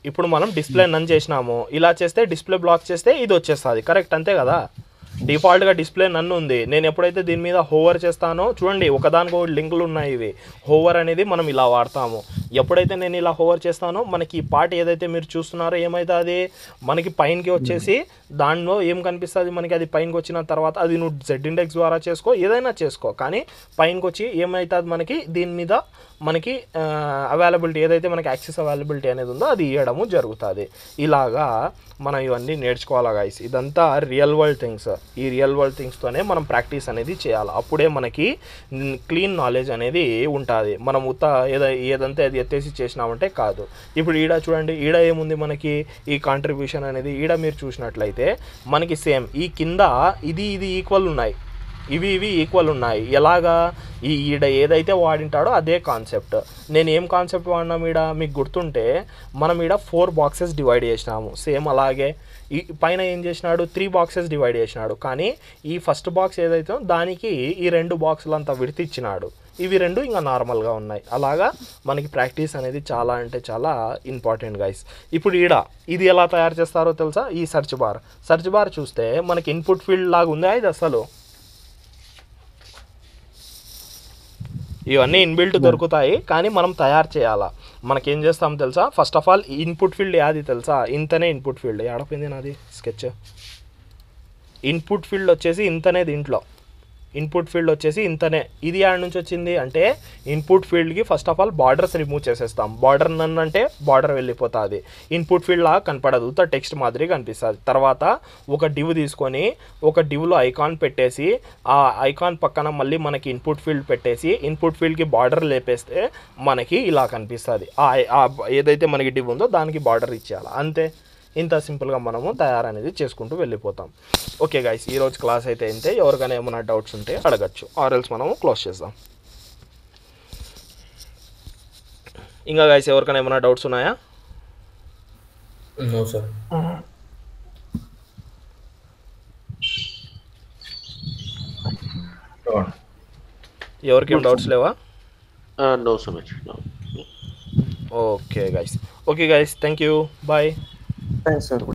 ఇప్పుడు మనం డిస్ప్లే నన్ చేసినాము, ఇలా చేస్తే డిస్ప్లే బ్లాక్ చేస్తే ఇది వచ్చేస్తుంది. కరెక్ట్, అంతే కదా? డిఫాల్ట్గా డిస్ప్లే నన్ను ఉంది. నేను ఎప్పుడైతే దీని మీద హోవర్ చేస్తానో, చూడండి ఒకదానికి ఒక లింకులు ఉన్నాయి. ఇవి హోవర్ అనేది మనం ఇలా వాడతాము. ఎప్పుడైతే నేను ఇలా హోవర్ చేస్తానో మనకి ఈ పార్ట్ ఏదైతే మీరు చూస్తున్నారో ఏమవుతుంది, మనకి పైనకి వచ్చేసి దానిలో ఏం కనిపిస్తుంది మనకి, అది పైనకి వచ్చిన తర్వాత అది నువ్వు Z ఇండెక్స్ ద్వారా చేసుకో, ఏదైనా చేసుకో, కానీ పైనకి వచ్చి ఏమవుతుంది మనకి దీని మీద మనకి అవైలబిలిటీ ఏదైతే మనకి యాక్సెస్ అవైలబిలిటీ అనేది ఉందో అది ఇవ్వడము జరుగుతుంది. ఇలాగా మనం ఇవన్నీ నేర్చుకోవాలి గైస్. ఇదంతా రియల్ వరల్డ్ థింగ్స్. ఈ రియల్ వరల్డ్ థింగ్స్తోనే మనం ప్రాక్టీస్ అనేది చేయాలి. అప్పుడే మనకి క్లీన్ నాలెడ్జ్ అనేది ఉంటుంది. మనం ఏదంతా అది ఎత్తేసి చేసినామంటే కాదు. ఇప్పుడు ఈడ చూడండి, ఈడ ఏముంది మనకి ఈ కాంట్రిబ్యూషన్ అనేది. ఈడ మీరు చూసినట్లయితే మనకి సేమ్ ఈ కింద ఇది ఈక్వల్ ఉన్నాయి, ఇవి ఈక్వల్ ఉన్నాయి. ఎలాగా? ఈడ ఏదైతే వాడింటాడో అదే కాన్సెప్ట్. నేను ఏం కాన్సెప్ట్ వాడినాం ఈడ మీకు గుర్తుంటే, మనం ఈడ 4 బాక్సెస్ డివైడ్ చేసినాము. సేమ్ అలాగే ఈ పైన ఏం చేసినాడు, 3 బాక్సెస్ డివైడ్ చేసినాడు. కానీ ఈ ఫస్ట్ బాక్స్ ఏదైతే దానికి ఈ 2 బాక్సులు అంతా విడత ఇచ్చినాడు. ఇవి 2 ఇంకా నార్మల్గా ఉన్నాయి. అలాగా మనకి ప్రాక్టీస్ అనేది చాలా అంటే చాలా ఇంపార్టెంట్ గైస్. ఇప్పుడు ఇది ఎలా తయారు చేస్తారో తెలుసా? ఈ సెర్చ్ బార్ చూస్తే మనకి ఇన్పుట్ ఫీల్డ్ లాగా ఉందా ఇది? అసలు ఇవన్నీ ఇన్బిల్ట్ దొరుకుతాయి, కానీ మనం తయారు చేయాలా. మనకేం చేస్తాం తెలుసా? First of all input field ఏది తెలుసా? ఇంతనే ఇన్పుట్ ఫీల్డ్. ఏడపోయింది నాది స్కెచ్. ఇన్పుట్ ఫీల్డ్ వచ్చేసి ఇంతనే దీంట్లో ఇన్పుట్ ఫీల్డ్ వచ్చేసి ఇంతనే. ఇది యాడ్ నుంచి వచ్చింది అంటే ఇన్పుట్ ఫీల్డ్కి first of all borders remove చేసేస్తాం. బార్డర్ నన్ అంటే బార్డర్ వెళ్ళిపోతుంది, ఇన్పుట్ ఫీల్డ్ లాగా కనపడదు, టెక్స్ట్ మాదిరి కనిపిస్తుంది. తర్వాత ఒక డివ్ తీసుకొని ఒక డివ్లో ఐకాన్ పెట్టేసి ఆ ఐకాన్ పక్కన మళ్ళీ మనకి ఇన్పుట్ ఫీల్డ్ పెట్టేసి ఇన్పుట్ ఫీల్డ్కి బార్డర్ లేపేస్తే మనకి ఇలా కనిపిస్తుంది. ఏదైతే మనకి డివ్ ఉందో దానికి బార్డర్ ఇచ్చేయాలి, అంతే. ఇంత సింపుల్గా మనము తయారనేది చేసుకుంటూ వెళ్ళిపోతాం. ఓకే గైస్, ఈరోజు క్లాస్ అయితే ఇంతే. ఎవరికైనా ఏమైనా డౌట్స్ ఉంటే అడగచ్చు, ఆర్ఎల్స్ మనము క్లోజ్ చేద్దాం. ఇంకా గైస్ ఎవరికైనా ఏమైనా డౌట్స్ ఉన్నాయా? No sir. ఎవరికేం డౌట్స్ లేవా? No so much. Okay guys, thank you, bye. Thanks sir.